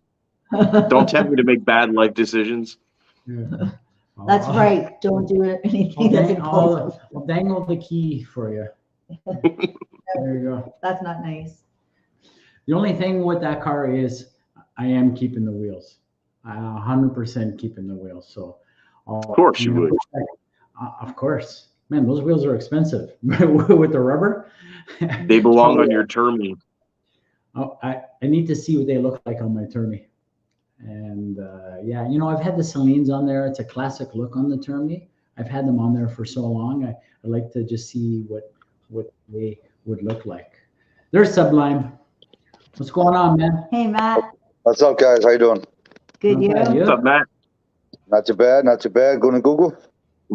Don't tempt me to make bad life decisions. Yeah. That's right. Don't do anything that's impulsive. I'll dangle the key for you. There you go. That's not nice. The only thing with that car is I am keeping the wheels. 100% keeping the wheels. So, Of course you would. Of course. Man, those wheels are expensive with the rubber. They belong on your Termi. Oh, I need to see what they look like on my Termi. And yeah, you know, I've had the Celines on there. It's a classic look on the Termi. I've had them on there for so long. I like to just see what they would look like. There's Sublime. What's going on, man? Hey, Matt. What's up, guys? How you doing? Good, Not you? bad, What's up, Matt? Not too bad. Not too bad. Going to Google.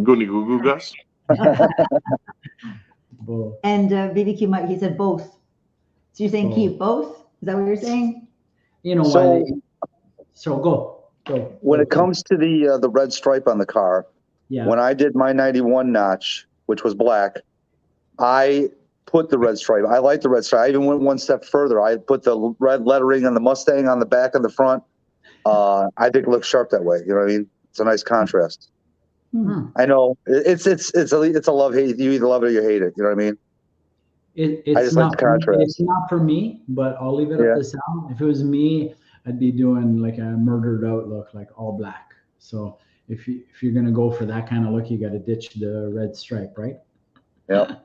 Going to Google Gus? Well, And BBQ Mike, he said both. So you're saying Oh. keep both? Is that what you're saying? you know So- why? So go. When it comes to the red stripe on the car, yeah, when I did my 91 notch, which was black, I put the red stripe. I like the red stripe. I even went one step further. I put the red lettering on the Mustang on the back and the front. I think it looks sharp that way. You know what I mean? It's a nice contrast. Hmm. I know it's a love hate. You either love it or you hate it. You know what I mean? It's I just like not the contrast. it's not for me, but I'll leave it Yeah. up to Sal. If it was me, I'd be doing like a murdered out look, like all black. So if you're gonna go for that kind of look, you got to ditch the red stripe, right? Yeah.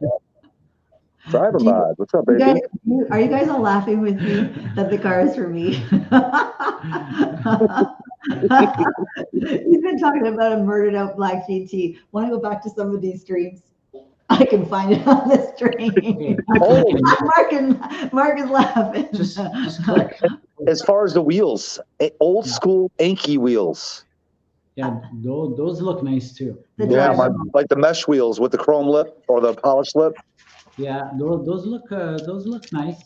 Driver Do you- mod. What's up, You baby? guys, are you guys all laughing with me that the car is for me? He's been talking about a murdered out black GT. Want to go back to some of these streams? I can find it on the stream. Oh. Mark is laughing. Just click. As far as the wheels, old school Anki wheels. Yeah, those look nice too. The Yeah, driver- like the mesh wheels with the chrome lip or the polished lip. Yeah, those look nice.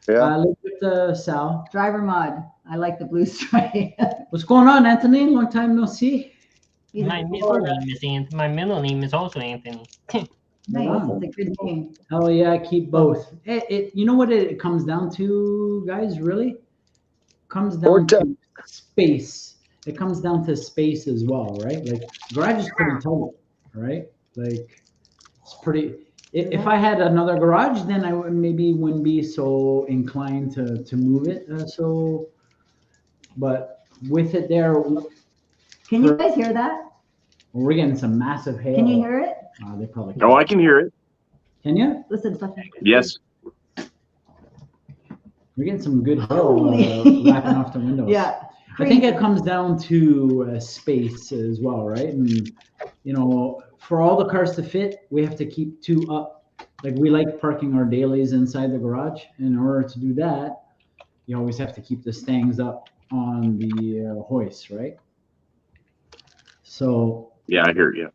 Yeah. Live with Sal. Driver mod. I like the blue stripe. What's going on, Anthony? Long time no see. He's in My middle Florida. name is Anthony. My middle name is also Anthony. Nice. It's a good name. Oh yeah, keep both. You know what it comes down to, guys? Really, comes Or down to space. It comes down to space as well, right? Like garage is pretty tight, right? Like it's pretty. If I had another garage, then I maybe wouldn't be so inclined to move it. But with it there, Can you guys hear that? we're getting some massive hail. Can you hear it? They probably Oh, I can hear it. Can you? Listen, stuff. Yes. We're getting some good hail Holy. wrapping off the windows. Yeah. I think it comes down to space as well, right? And you know, for all the cars to fit, we have to keep two up. Like we like parking our dailies inside the garage. In order to do that, you always have to keep the stangs up on the hoist, right? So Yeah, I hear you.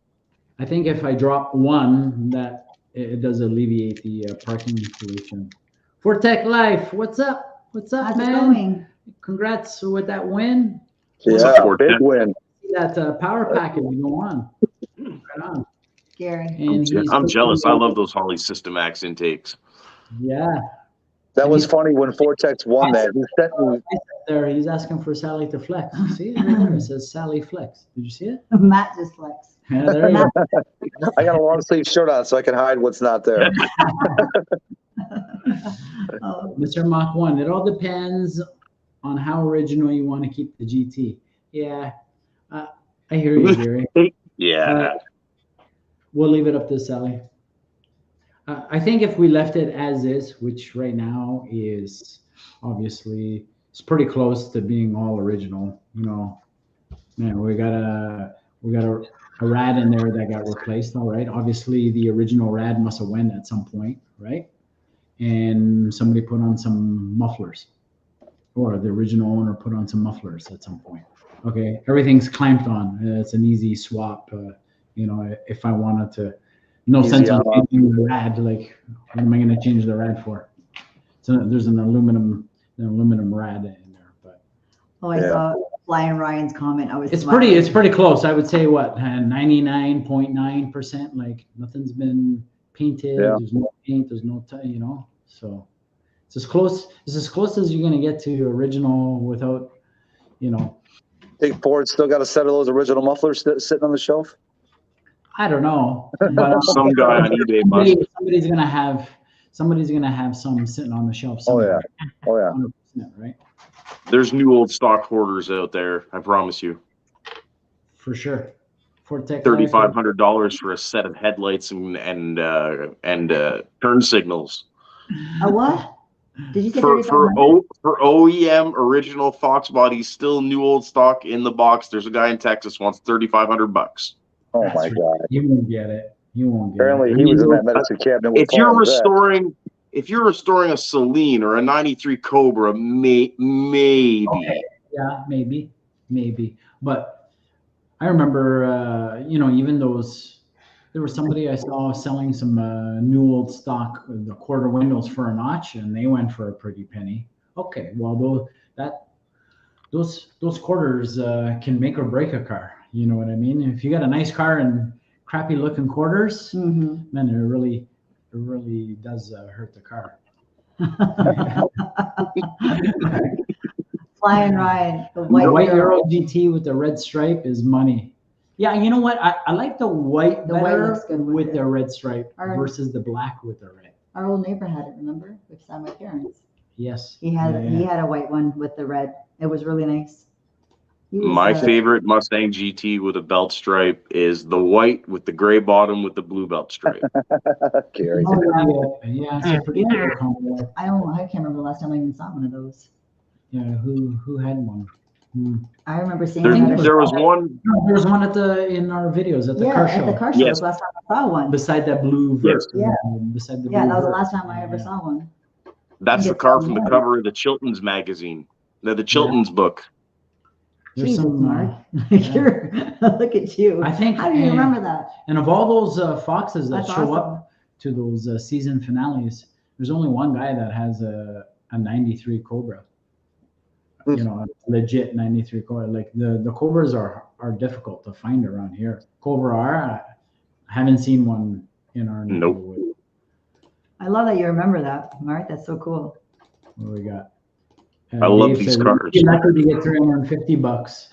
I think if I drop one, that it does alleviate the parking solution. Fortec Life, what's up? What's up, How's it man? going? Congrats with that win. What's up, Yeah, Fort big Tech? win. See that power package go on. Right on. Gary. And he's I'm putting jealous. the- I love those Holly Systemax intakes. Yeah. That And was he's- funny when Vortex won that. He sent me. There, he's asking for Sally to flex. See it right there? It says Sally Flex. Did you see it? Matt just flexed. Yeah, there you go. I got a long sleeve shirt on so I can hide what's not there. Oh, Mr. Mach 1, it all depends on how original you want to keep the GT. Yeah, I hear you, Gary. Yeah. We'll leave it up to Sally. I think if we left it as is, which right now is obviously it's pretty close to being all original. You know, man, we got a rad in there that got replaced. All right, obviously the original rad must have went at some point, right? And somebody put on some mufflers, or the original owner put on some mufflers at some point. Okay, everything's clamped on. It's an easy swap. You know, if I wanted to, no Easy sense in on. changing the rad. Like, what am I going to change the rad for? So there's an aluminum rad in there, but oh, I saw Flying Ryan's comment. I was. it's smiling. pretty close. I would say what 99.9%. Like nothing's been painted. Yeah. There's no paint. There's no you know. So it's as close as you're going to get to original without, you know. Think Ford still got a set of those original mufflers sitting on the shelf? I don't know, but Some guy on eBay must. somebody's gonna have some sitting on the shelf Oh somewhere. yeah. Oh yeah. 100%, right? There's new old stock hoarders out there. I promise you. For sure. Fortec $3,500 for a set of headlights and turn signals. A what? Did you say For 3,500? for OEM original Foxbody, still new old stock in the box. There's a guy in Texas wants $3,500. Oh my God. You won't get it. You won't get Apparently it. he was in that medicine cabinet with If you're Paul and Zach. restoring a Celine or a '93 Cobra, maybe. Okay. Yeah, maybe. But I remember, you know, even those. There was somebody I saw selling some new old stock, the quarter windows for a notch, and they went for a pretty penny. Okay, well, those quarters can make or break a car. You know what I mean? If you got a nice car and crappy looking quarters, Mhm. man, it really does hurt the car. Flying Ryan, the The white, white Euro. Euro GT with the red stripe is money. Yeah, you know what? I like the white The white better looks good with with it. the red stripe Alright. versus the black with the red. Our old neighbor had it. Remember? We saw my parents. Yes. He had Yeah, he yeah. had a white one with the red. It was really nice. He was, My favorite Mustang GT with a belt stripe is the white with the gray bottom with the blue belt stripe. Gary. Oh, yeah, it's a pretty cool combo. I can't remember the last time I even saw one of those. Yeah, who had one? I remember seeing There, one at a there was show. one. No, there was one in our videos at the car at show. the car show. Yes. The last time I saw one. Beside that blue Yes. vert. Beside the Yeah, blue that was the vert. last time I ever Yeah. saw one. That's the Yes, car I from the know. cover of the Chilton's magazine. The Chilton's book. There's Jesus, some, Mark. You're, look at you. I think, How do you remember that? and of all those Foxes that That's show awesome. up to those season finales, there's only one guy that has a 93 Cobra. You know, a legit 93 Cobra. Like the Cobras are difficult to find around here. Cobra R, I haven't seen one in our Nope. neighborhood. I love that you remember that, Mark. That's so cool. What do we got? I love Dave these said, cars. "You're lucky to get $350."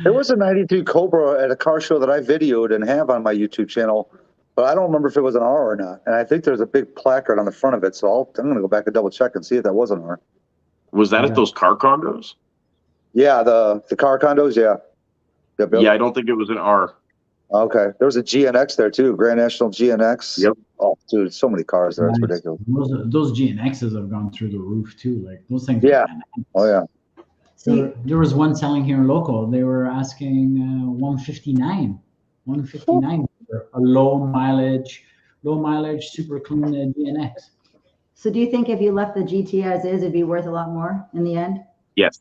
There was a 92 Cobra at a car show that I videoed and have on my YouTube channel, but I don't remember if it was an R or not. And I think there's a big placard on the front of it, so I'm going to go back and double check and see if that was an R. Was that Yeah. at those car condos? Yeah, the car condos, yeah. Yep. Yeah, I don't think it was an R. Okay. There was a GNX there too, Grand National GNX. Yep. Oh, dude, so many cars there. It's Nice. ridiculous. Those GNXs have gone through the roof too. Like those things. Yeah. Oh, yeah. See, There was one selling here local. They were asking 159 for a low mileage, super clean GNX. So do you think if you left the GT as is, it'd be worth a lot more in the end? Yes.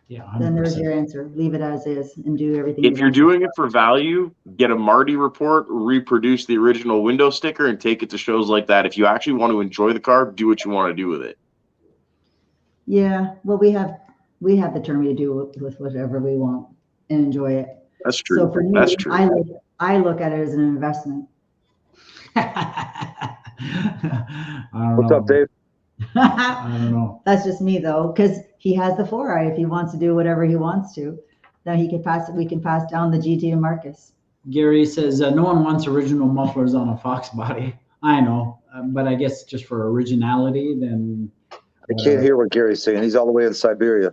Yeah, Then there's 100%. your answer. Leave it as is and do everything. If you're doing it for value, get a Marty report, reproduce the original window sticker, and take it to shows like that. If you actually want to enjoy the car, do what you want to do with it. Yeah, well, we have the term to do with whatever we want and enjoy it. That's true. So for me, That's true. I look at it as an investment. I don't What's know. up, Dave? I don't know. That's just me though, because he has the 4i. If he wants to do whatever he wants to, then he can pass it. We can pass down the GT to Marcus. Gary says no one wants original mufflers on a Foxbody. I know, but I guess just for originality, then. I can't hear what Gary's saying. He's all the way in Siberia.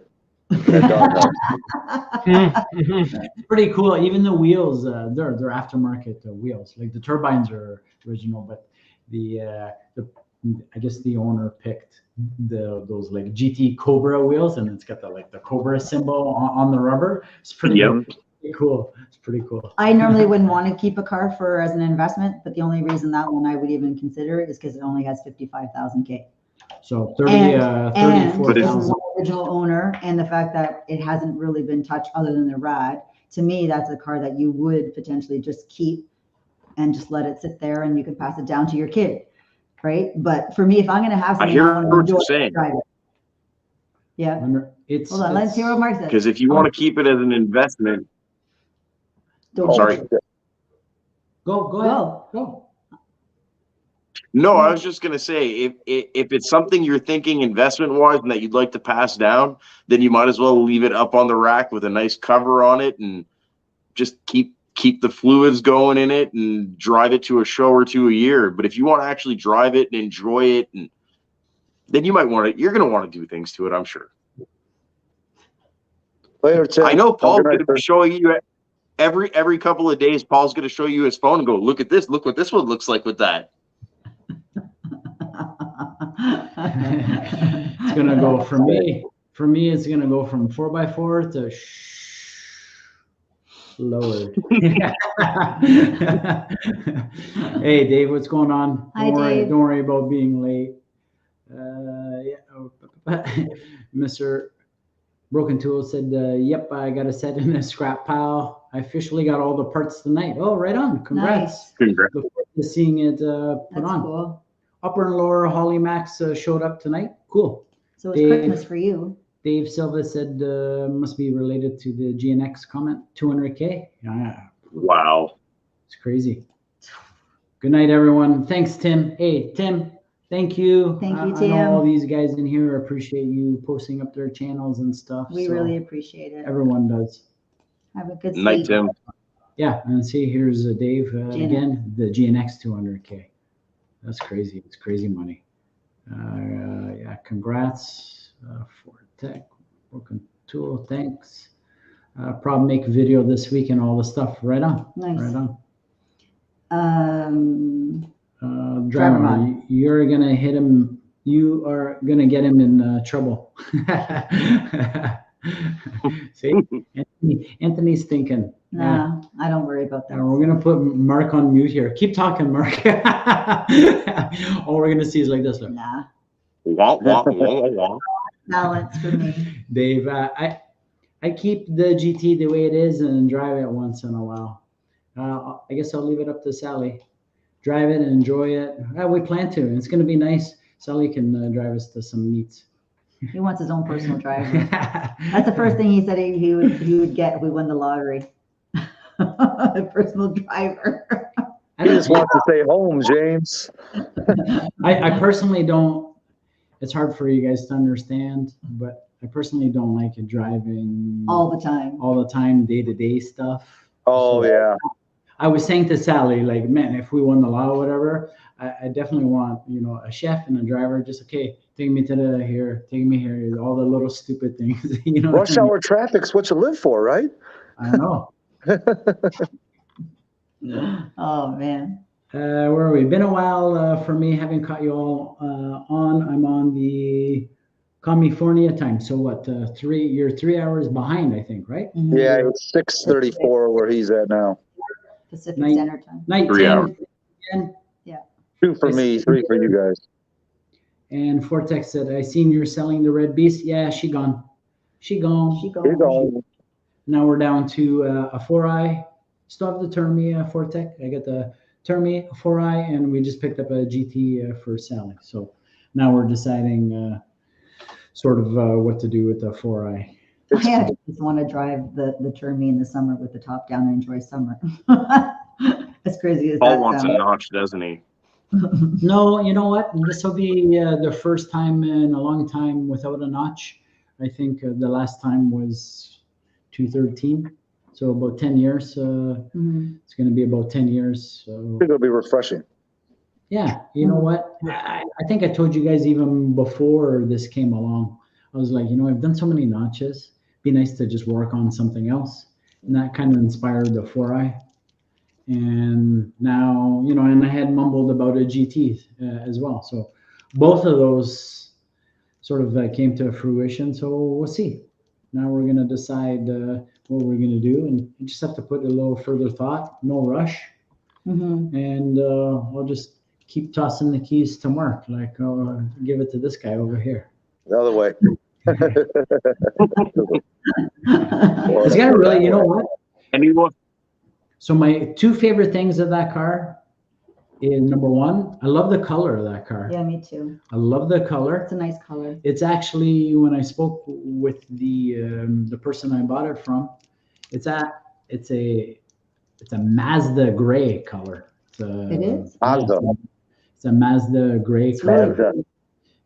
Pretty cool. Even the wheels, they're aftermarket wheels. Like the turbines are original, but the I guess the owner picked those like GT Cobra wheels, and it's got the Cobra symbol on the rubber. It's pretty cool. It's pretty cool. I normally wouldn't want to keep a car as an investment, but the only reason that one I would even consider it is because it only has 55,000 K. So and 34,000. Original owner, and the fact that it hasn't really been touched other than the rad. To me, that's a car that you would potentially just keep and just let it sit there, and you can pass it down to your kid, right? But for me, if I'm going to have something, I hear what you're saying. Drive it. Yeah. Hold on, let's hear what Mark says. Because if you want to keep it as an investment, sorry. Go. No, I was just going to say, if it's something you're thinking investment-wise and that you'd like to pass down, then you might as well leave it up on the rack with a nice cover on it and just keep the fluids going in it and drive it to a show or two a year. But if you want to actually drive it and enjoy it, and then you're going to want to do things to it, I'm sure. Later, Tim. I know Paul's going to be showing you every couple of days. Paul's going to show you his phone and go, look at this. Look what this one looks like with that. It's gonna go for me. For me, it's gonna go from 4x4 to lowered. Hey, Dave, what's going on? Hi, Dave. Don't worry about being late. Mr. Broken Tool said, "Yep, I got a set in a scrap pile. I officially got all the parts tonight." Oh, right on! Congrats! Nice. Congrats! Look forward to seeing it put That's on. cool. Upper and lower Holly Max showed up tonight. Cool. So it's Christmas for you. Dave Silva said must be related to the GNX comment. 200K. Yeah. Wow. It's crazy. Good night, everyone. Thanks, Tim. Hey, Tim. Thank you. Thank you, I Tim. know all these guys in here appreciate you posting up their channels and stuff. We really appreciate it. Everyone does. Have a good Night, sleep. Tim. Yeah, and see, here's Dave again. The GNX 200K. That's crazy. It's crazy money. Yeah, congrats, Ford Tech, Broken Tool, thanks. Probably make a video this week and all the stuff. Right on. Nice. Right on. Driver, you're gonna hit him. You are gonna get him in trouble. See, Anthony's thinking. No, I don't worry about that. We're gonna put Mark on mute here. Keep talking, Mark. All we're gonna see is like this. Look. Nah. Wah, wah, wah, wah. Balance for me. Dave, I keep the GT the way it is and drive it once in a while. I guess I'll leave it up to Sally. Drive it and enjoy it. We plan to. It's gonna be nice. Sally can drive us to some meets. He wants his own personal driver. That's the first thing he said he would get if we won the lottery. A personal driver. I just want to stay home, James. I personally don't. It's hard for you guys to understand, but I personally don't like it driving all the time, day-to-day stuff. Oh, so, yeah. I was saying to Sally, like, man, if we won the lotto or whatever, I definitely want, a chef and a driver. Just okay, take me to here, take me here, all the little stupid things. Rush hour traffic's what you live for, right? I know. Oh man. Where are we? Been a while for me. Haven't caught you all on. I'm on the California time. So what? You're 3 hours behind, I think, right? Mm-hmm. Yeah, it's 6:34 where he's at now. Pacific Standard Time. Night 3 hours. Yeah. 2 for me, 3 for you guys. And Fortex said, I seen you're selling the Red Beast. Yeah, she gone. She gone. Here you go. Now we're down to a 4i. Still have the Termi Fortec. I got the Termi 4i, and we just picked up a GT for Sally. So now we're deciding sort of what to do with the 4i. I just want to drive the Termi in the summer with the top down and enjoy summer. As crazy as Paul that wants a sounds. notch, doesn't he? No, you know what? This will be the first time in a long time without a notch. I think the last time was 2013. So about 10 years. It's going to be about 10 years. So I think it'll be refreshing. yeah, you know what? I think I told you guys even before this came along. I was like, you know, I've done so many notches. Be nice to just work on something else. And that kind of inspired the 4i. And now, you know, and I had mumbled about a GT as well. So both of those sort of came to fruition. So we'll see. Now we're going to decide what we're going to do. And you just have to put a little further thought, no rush. And I'll just keep tossing the keys to Mark, like give it to this guy over here. The other way. It's got to really, you know what? Anyone? So my two favorite things of that car is, number one, I love the color of that car. Yeah, me too. I love the color. It's a nice color. It's actually, when I spoke with the person I bought it from, it's a Mazda gray color. It is? Mazda. It's a Mazda gray color. Mazda.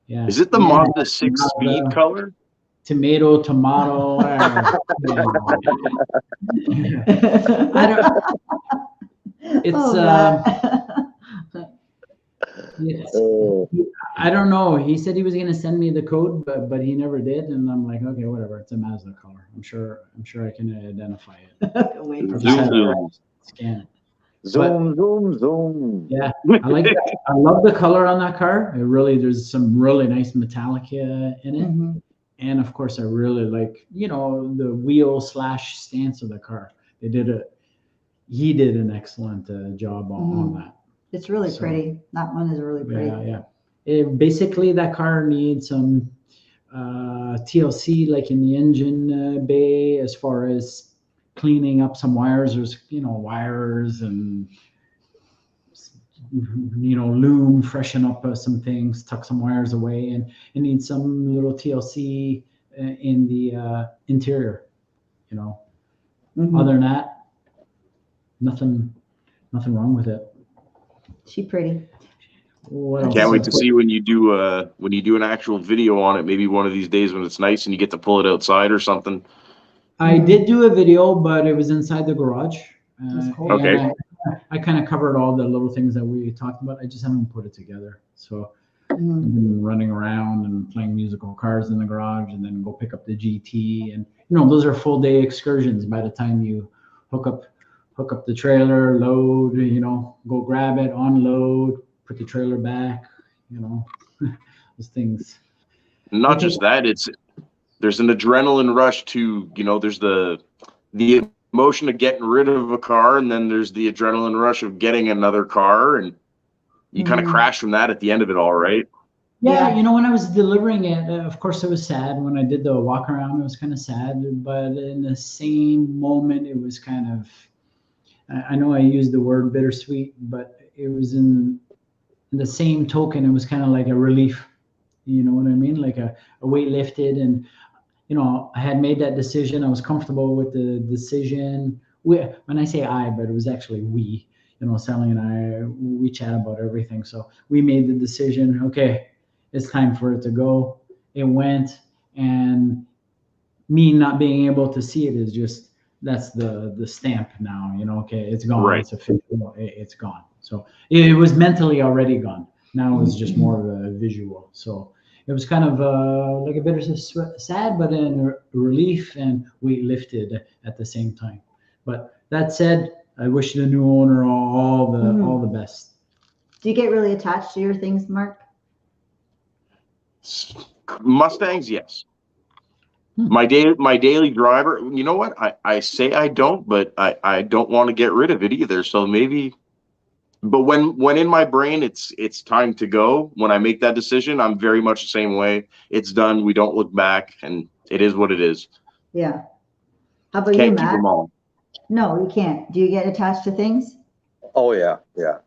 Yeah. Is it the Mazda 6-speed color? Tomato. I don't. It's I don't know. He said he was going to send me the code, but he never did, and I'm like, okay, whatever. It's a Mazda color. I'm sure I can identify it. Wait for Zoom, that. zoom. Scan it. Zoom. Yeah, I like that. I love the color on that car. There's some really nice metallic in it. And of course, I really like, you know, the wheel / stance of the car. He did an excellent job on that. It's really pretty. That one is really pretty. Yeah. Basically, that car needs some TLC, like in the engine bay, as far as cleaning up some wires. There's, you know, wires and, you know, loom, freshen up some things, tuck some wires away, and it needs some little TLC in the interior, you know. Other than that, nothing wrong with it. She's pretty. Can't wait to see when you do an actual video on it. Maybe one of these days when it's nice and you get to pull it outside or something. I did do a video, but it was inside the garage. Okay. I kind of covered all the little things that we talked about. I just haven't put it together. So I've been running around and playing musical cars in the garage, and then go pick up the GT. And you know, those are full day excursions. By the time you hook up the trailer, load, you know, go grab it, unload, put the trailer back, you know, those things. Not just that, there's an adrenaline rush to, you know, there's the emotion of getting rid of a car, and then there's the adrenaline rush of getting another car, and you kind of crash from that at the end of it all, right? Yeah, you know, when I was delivering it, of course it was sad. When I did the walk around, it was kind of sad, but in the same moment, it was kind of, I know I used the word bittersweet, but it was in the same token, it was kind of like a relief. You know what I mean? Like a weight lifted, and you know, I had made that decision. I was comfortable with the decision. When I say I, but it was actually we. You know, Sally and I, we chat about everything. So we made the decision. Okay, it's time for it to go. It went, and me not being able to see it is just, that's the stamp now. You know, okay, it's gone. Right. It's official. It's gone. So it was mentally already gone. Now it's just more of a visual. So it was kind of like a bit of sad, but in relief and weight lifted at the same time. But that said, I wish the new owner all the best. Do you get really attached to your things, Mark? Mustangs, yes. My daily driver. You know what? I say I don't, but I don't want to get rid of it either. So maybe But when in my brain it's time to go, when I make that decision, I'm very much the same way. It's done. We don't look back, and it is what it is. Yeah. How about you, Can't keep Matt? them all. No, you can't. Do you get attached to things? Oh yeah, yeah.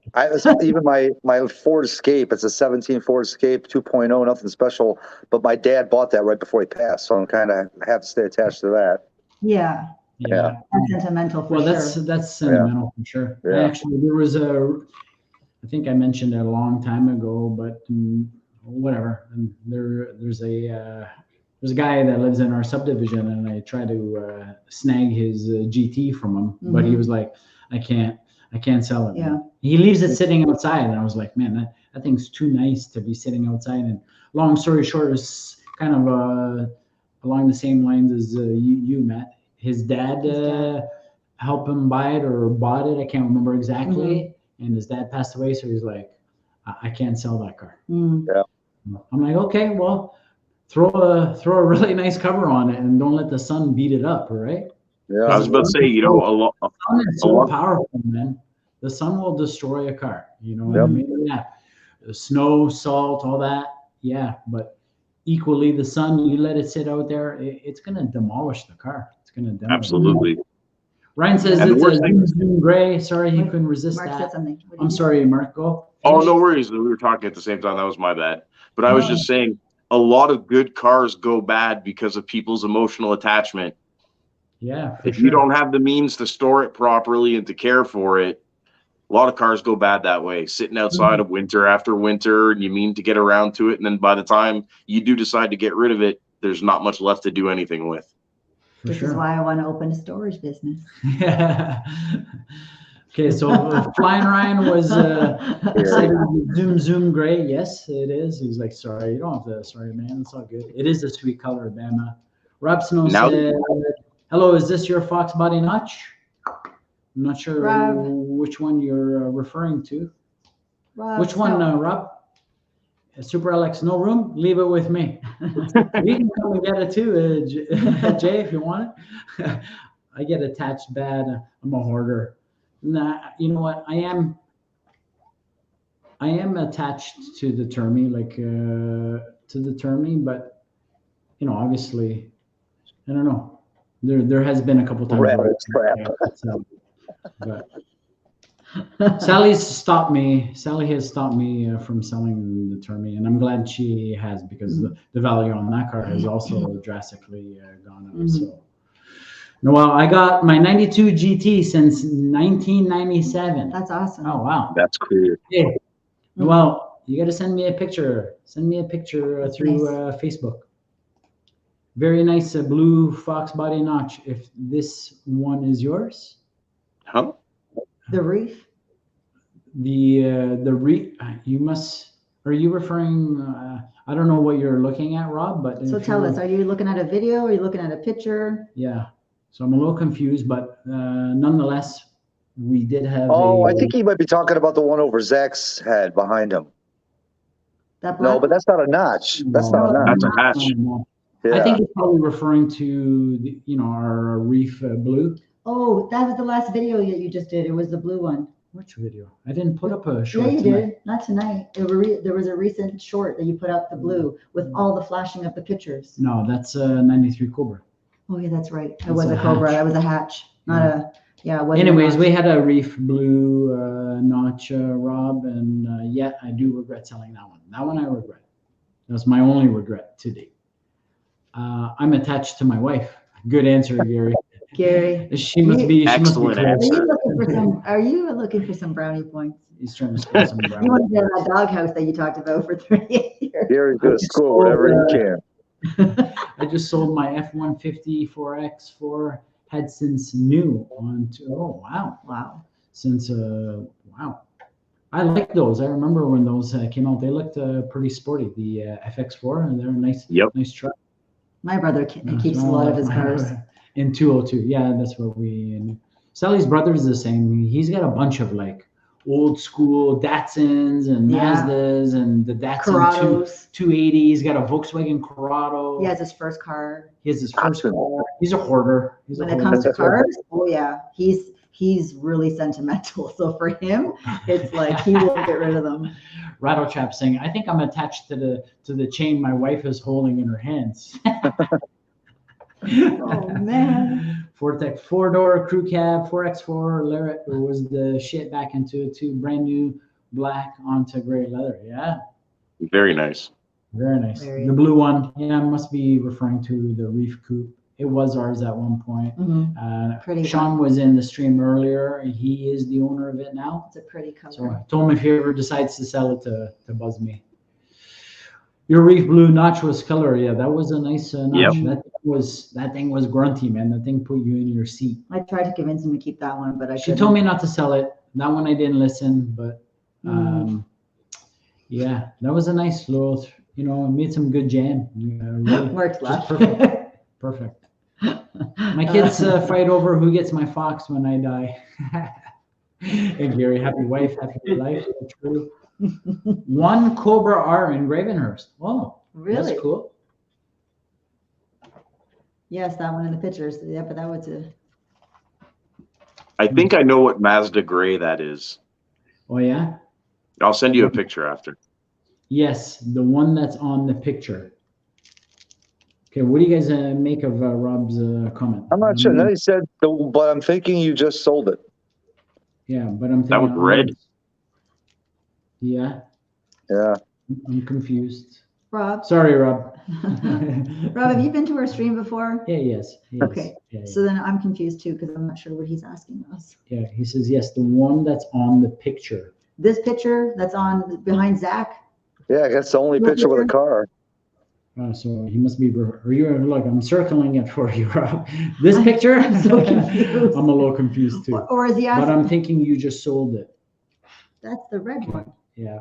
Even my Ford Escape, it's a 17 Ford Escape 2.0, nothing special. But my dad bought that right before he passed, so I'm kind of have to stay attached to that. Yeah. Yeah. That's sentimental for sure. That's sentimental for sure. Yeah. Actually, there was I think I mentioned it a long time ago, but whatever. And there's a guy that lives in our subdivision, and I tried to snag his GT from him, but he was like, I can't sell it. Yeah. He leaves it sitting outside, and I was like, man, that thing's too nice to be sitting outside. And long story short, it's kind of along the same lines as you, Matt. His dad helped him buy it or bought it. I can't remember exactly. And his dad passed away, so he's like, I can't sell that car. Yeah. I'm like, okay, well, throw a really nice cover on it and don't let the sun beat it up, right? Yeah. I was about to say, you know, The sun is so powerful, man. The sun will destroy a car. You know what I mean? Yeah. The snow, salt, all that. Yeah, but equally, the sun, you let it sit out there, it's gonna demolish the car. It's gonna demolish. Absolutely. Ryan says And it's the a worst thing- zoom gray. Sorry, he couldn't resist Mark that. said something. What did I'm you sorry, Mark. Go. Oh, Finish. no worries. We were talking at the same time. That was my bad. But I was just saying, a lot of good cars go bad because of people's emotional attachment. Yeah, for If sure. you don't have the means to store it properly and to care for it, a lot of cars go bad that way. Sitting outside of winter after winter, and you mean to get around to it, and then by the time you do decide to get rid of it, there's not much left to do anything with. For Which sure. is why I want to open a storage business. Yeah. Okay, so Flying Ryan was excited with Zoom Gray. Yes, it is. He's like, sorry, you don't have to. Sorry, man. It's all good. It is a sweet color, Bama. Rob Snow Now- said, hello, is this your Foxbody notch? I'm not sure Rob. which one you're referring to. Rob, Which one, Rob? Super Alex, no room? Leave it with me. We can come and get it too, Jay, if you want it. I get attached bad. I'm a hoarder. Nah, you know what? I am attached to the Termi, but you know, obviously, I don't know. There has been a couple times where but Sally has stopped me from selling the Termi, and I'm glad she has, because the value on that car has also drastically gone up. So, well, I got my 92 GT since 1997. That's awesome. Oh wow, That's cool. yeah. Well, you got to send me a picture. Send me a picture through nice. Facebook. Very nice blue Foxbody notch. If this one is yours, Huh? The reef. the you must. Are you referring? I don't know what you're looking at, Rob. But So tell us, are you looking at a video? Are you looking at a picture? Yeah. So I'm a little confused, but nonetheless, we did have. I think he might be talking about the one over Zach's head behind him. That black No, but that's not a notch. That's not a notch. That's a hatch. Yeah. I think he's probably referring to our reef blue. Oh, that was the last video that you just did. It was the blue one. Which video? I didn't put up a short. Yeah, you tonight. did. Not tonight. There was a recent short that you put up, the blue, with all the flashing of the pictures. No, that's a 93 Cobra. Oh yeah, that's right. It That's was a a Cobra. hatch. That was a hatch, not a. Yeah. It wasn't a Anyways, notch. we had a reef blue notch, Rob, and yeah, I do regret selling that one. That one I regret. That's my only regret to date. I'm attached to my wife. Good answer, Gary. Gary. She must be. Excellent answer. Are you looking for some brownie points? He's trying to score some You brownie. want to get that doghouse that you talked about for 38 years. Gary's going to score whatever he can. I just sold my F-150 4X4. Had since new on. Oh wow, Wow. Since wow. I like those. I remember when those came out. They looked pretty sporty. The FX4, and they're nice. Yep. Nice truck. My brother keeps a lot of his cars. In 202. Yeah, that's what we. Sally's brother is the same. He's got a bunch of like old school Datsuns and Mazdas and the Datsun Corrados. 280. He's got a Volkswagen Corrado. He has his first car. He has his first car. He's a hoarder. When it comes to cars, oh yeah, he's he's really sentimental. So for him, it's like he won't get rid of them. Rattle Trap saying, I think I'm attached to the chain my wife is holding in her hands. Oh man. Vortex 4-door crew cab, 4x4 Lariat was the shit back into it too. Brand new black onto gray leather. Yeah. Very nice. Very nice. Very The blue one, yeah, must be referring to the Reef Coupe. It was ours at one point. Pretty Sean was in the stream earlier. He is the owner of it now. It's a pretty color. So I told him if he ever decides to sell it to buzz me. Your Reef Blue notch was color. Yeah, that was a nice notch. Yep. That thing was grunty, man. That thing put you in your seat. I tried to convince him to keep that one, but She told me not to sell it. That one I didn't listen, but yeah, that was a nice little, made some good jam. Really, works left. Perfect. Perfect. My kids fight over who gets my Fox when I die. Hey Gary, happy wife, happy life. True. One Cobra R in Gravenhurst. Oh, Really? That's cool. Yes, that one in the pictures. Yeah, but that was a. I think I know what Mazda gray that is. Oh yeah. I'll send you a picture after. Yes, the one that's on the picture. Okay, what do you guys make of Rob's comment? I'm not sure. Then he said, but I'm thinking you just sold it. Yeah, but I'm thinking That was red. Yeah, Yeah. I'm confused. Rob. Sorry, Rob. Rob, have you been to our stream before? Yeah, yes. Okay. Yeah, So then I'm confused too because I'm not sure what he's asking us. yeah, he says yes, the one that's on the picture. This picture that's on behind Zach. Yeah, I guess the only picture with a car. So he must be. Are you look? I'm circling it for you, Rob. This picture. I'm so confused. I'm a little confused too. Or is he asking? But I'm thinking you just sold it. That's the red one. Yeah.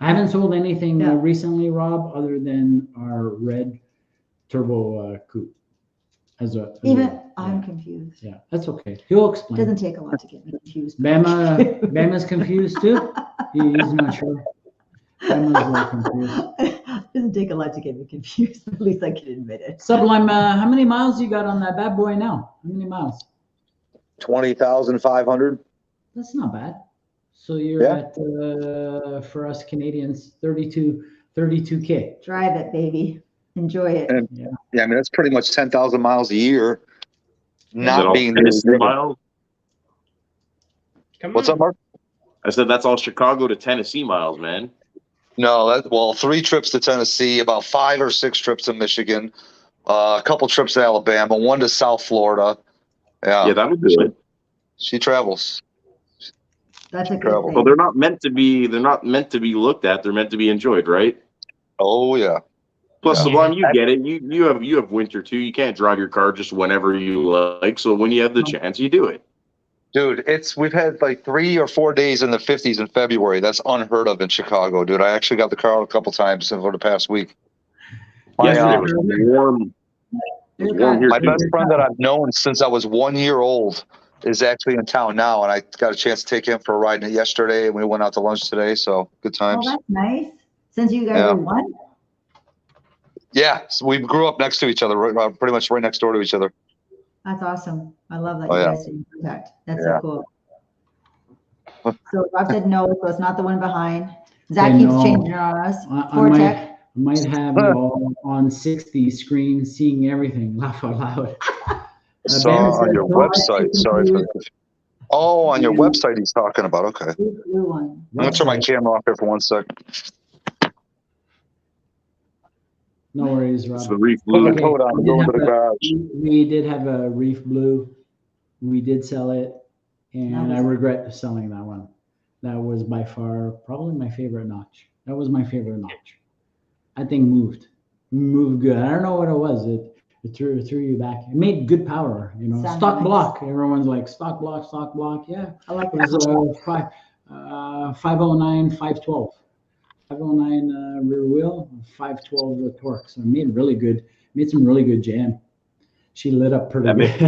I haven't sold anything Yeah. recently, Rob, other than our red turbo coupe. I'm confused. Yeah, that's okay. He'll It explain. doesn't take a lot to get me confused. Bama's confused too. He's not sure. Bama's a little confused. It doesn't take a lot to get me confused. At least I can admit it. Sublime, how many miles you got on that bad boy now? How many miles? 20,500. That's not bad. So you're at for us Canadians, 32K. Drive it, baby. Enjoy it. And, yeah, I mean that's pretty much 10,000 miles a year. Not being Tennessee miles. What's up, Mark? I said that's all Chicago to Tennessee miles, man. No, 3 trips to Tennessee, about 5 or 6 trips to Michigan, a couple trips to Alabama, 1 to South Florida. Yeah, that was good. She travels. That's a good Travel. thing. Well, they're not meant to be looked at. They're meant to be enjoyed, right? Oh yeah. Plus, Sublime, you get it. You have winter too. You can't drive your car just whenever you like. So when you have the chance, you do it. Dude, we've had like 3 or 4 days in the 50s in February. That's unheard of in Chicago, dude. I actually got the car out a couple times over the past week. Yesterday was warm. It was warm here My too. best friend that I've known since I was 1 year old is actually in town now, and I got a chance to take him for a ride yesterday, and we went out to lunch today. So good Oh, times. that's nice. Since you guys are one. Yeah, so we grew up next to each other, pretty much right next door to each other. That's awesome. I love that Oh, you yeah. guys stay in contact. That's Yeah. so cool. So Rob said no, so it's not the one behind. Zach Okay, keeps no. changing it on us. I might have you all on 60 screen seeing everything. Laugh out loud. Saw on your website. Sorry for that. Oh, on your website he's talking about. Okay. Blue one. I'm going to turn my camera off here for 1 sec. No worries, Rob. It's the Reef Put Blue. the coat on. Go into the garage. We did have a Reef Blue. We did sell it, and I regret selling that one. That was by far probably my favorite notch. That was my favorite notch. I think moved good. I don't know what it was. It threw you back. It made good power. Sounds Stock nice. block. Everyone's like stock block. Yeah, I like it was that. 509, 512. 509 rear wheel, 512 with torque. So it made some really good jam. She lit up pretty good.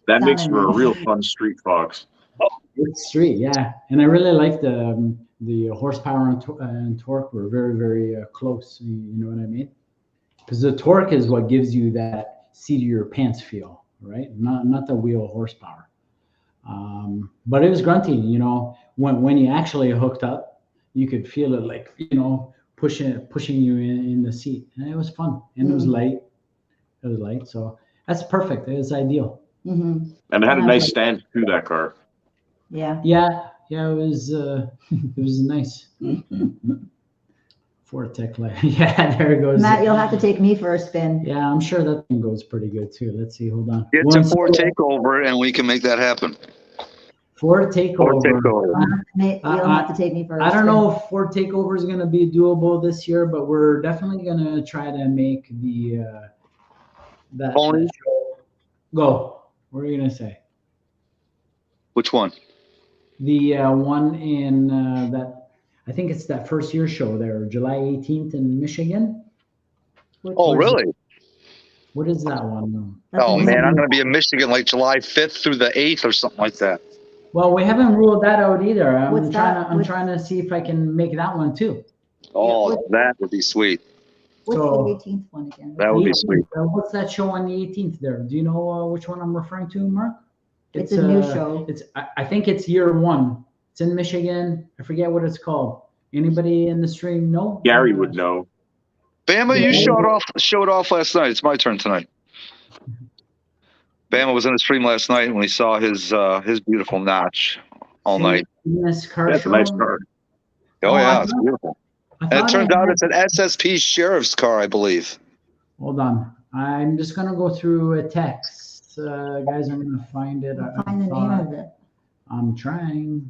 That makes for a real fun street fox. It's street, yeah. And I really like the horsepower and torque were very, very close. You know what I mean? Because the torque is what gives you that seat of your pants feel, right? Not the wheel horsepower. But it was grunty, you know, when you actually hooked up, you could feel it like, you know, pushing you in the seat. And it was fun. And it was light. It was light. So that's perfect. It was ideal. Mm-hmm. And it had a nice stand to that car. Yeah. Yeah. Yeah. It was nice. Fortec light. Yeah, there it goes. Matt, you'll have to take me for a spin. Yeah, I'm sure that thing goes pretty good too. Let's see. Hold on. Get to Ford Takeover, and we can make that happen. Ford Takeover. Ford Takeover. You'll have to take me for a spin. I don't know if Ford Takeover is going to be doable this year, but we're definitely going to try to make the that show go. What are you going to say? Which one? The one in that, I think it's that first year show there, July 18th in Michigan. Really? What is that one? Oh, man, I'm going to be in Michigan like July 5th through the 8th or something like that. Well, we haven't ruled that out either. I'm What's trying to see if I can make that one too. Oh, that would be sweet. What's So- the 18th one again? That would be sweet. What's that show on the 18th there? Do you know which one I'm referring to, Mark? It's a new show. I think it's year one. It's in Michigan. I forget what it's called. Anybody in the stream know? Gary would know. Bama, you showed off last night. It's my turn tonight. Bama was in the stream last night when we saw his beautiful notch all night. That's a nice car. Oh, yeah, I it's thought- beautiful. I And it thought turns I out had- it's an SSP sheriff's car, I believe. Hold on. I'm just gonna go through a text, guys. I'm gonna find it. Find the name of it. I'm trying.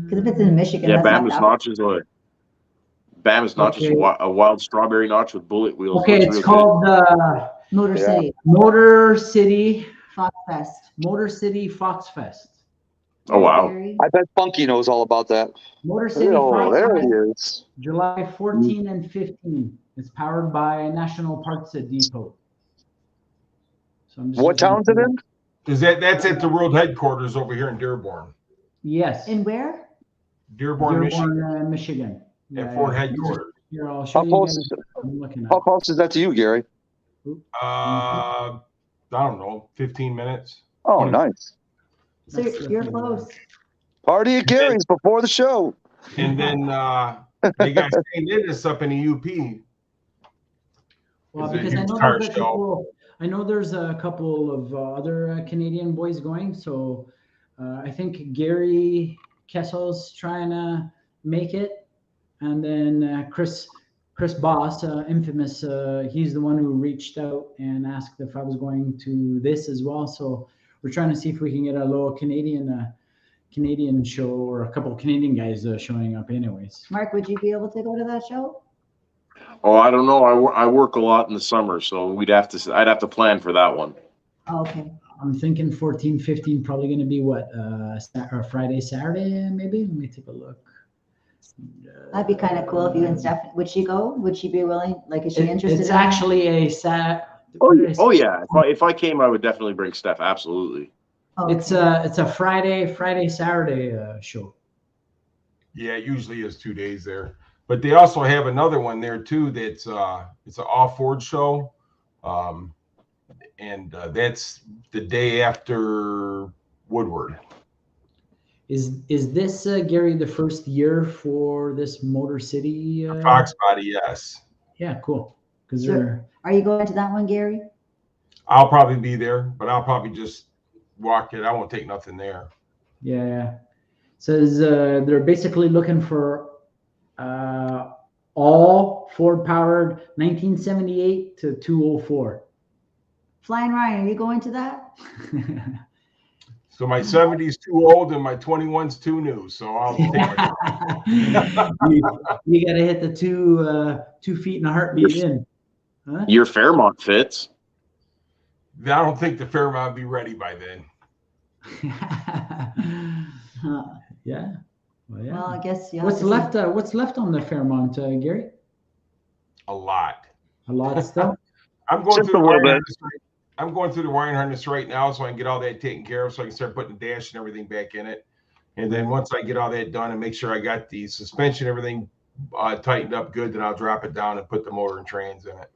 Because if it's in Michigan, Yeah, that's not Bama's that. notch is Bama's notch is Okay. a wild strawberry notch with bullet wheels. Okay, Looks it's real good. called Motor Yeah. City, Motor City Fox Fest. Fox Fest. Oh, wow. Gary. I bet Funky knows all about that. Motor City Oh, Fox there Fest, he is. July 14 and 15. It's powered by National Parts Depot. So I'm just What looking town's it for- in? Is that's at the world headquarters over here in Dearborn, Yes. In where? Dearborn, Michigan, Michigan. at Ford headquarters. Here, I'll show How you close guys is it? what I'm looking How at. close is that to you, Gary? I don't know, 15 minutes. Oh, 20. nice. So That's you're the- close. Party at Gary's before the show. And then they got St. Nicholas up in the UP. Well, Is it because I used know car there's a show? couple. I know there's a couple of other Canadian boys going. So I think Gary Kessel's trying to make it, and then Chris Boss, infamous. He's the one who reached out and asked if I was going to this as well. So we're trying to see if we can get a little Canadian show or a couple of Canadian guys showing up, anyways. Mark, would you be able to go to that show? Oh, I don't know. I work a lot in the summer, so I'd have to plan for that one. Oh, okay. I'm thinking 14, 15, probably going to be what, or Friday, Saturday, maybe. Let me take a look. That'd be kind of cool if you and Steph, would she go? Would she be willing? Like, is she interested It's in that? actually a Sat. Oh yeah. If I came, I would definitely bring Steph. Absolutely. Oh, It's a Friday, Saturday show. Yeah, it usually is 2 days there. But they also have another one there too. That's it's an off-road show, and that's the day after Woodward. Is this Gary the first year for this Motor City? Foxbody, yes. Yeah, cool. Because Sure. Are you going to that one, Gary? I'll probably be there, but I'll probably just walk it. I won't take nothing there. yeah. Says they're basically looking for all Ford powered 1978 to 204. Flying Ryan, are you going to that? So my 70's too old and my 21's too new. So I'll take my you got to hit the 2 feet and a heartbeat in. Huh? Your Fairmont fits. I don't think the Fairmont will be ready by then. Huh. Yeah. Well, yeah. Well, I guess you have What's to see- left? What's left on the Fairmont, Gary? A lot. A lot of stuff. I'm going Just through a the little wiring bit. harness. I'm going through the wiring harness right now so I can get all that taken care of so I can start putting the dash and everything back in it. And then once I get all that done and make sure I got the suspension, everything tightened up good, then I'll drop it down and put the motor and trans in it.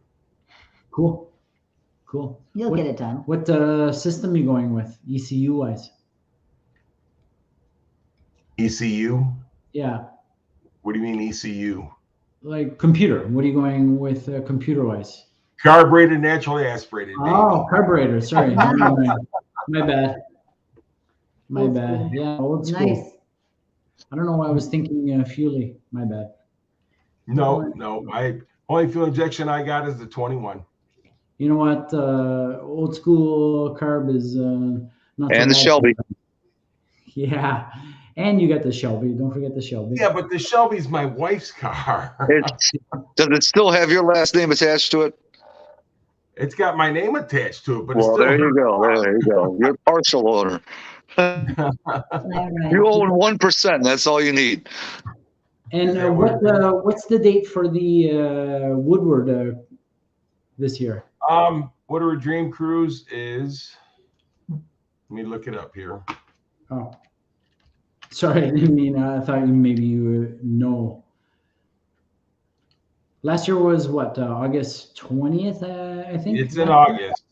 Cool. You'll what, get it done. What system you going with, ECU wise? ECU? Yeah, What do you mean ECU? like computer. What are you going with computer-wise? Carbureted, naturally aspirated, baby. Oh, carburetor. Sorry. Nice. Never mind. My bad. My Old bad. school. Yeah, old school. Nice. I don't know why I was thinking Fuelie. My bad. No. I only fuel injection I got is the 21. You know what? Old school carb is not so And the bad. Shelby. Yeah, and you got the Shelby. Don't forget the Shelby. Yeah, but the Shelby's my wife's car. Does it still have your last name attached to it? It's got my name attached to it, but Well, it's still there you go. There you go. You're a partial owner. All right. You own 1%. That's all you need. And Yeah, what's the date for the Woodward this year? Woodward Dream Cruise is. Let me look it up here. Oh, sorry, I didn't mean. I thought maybe you know. Last year was what? August 20th, I think. It's in August.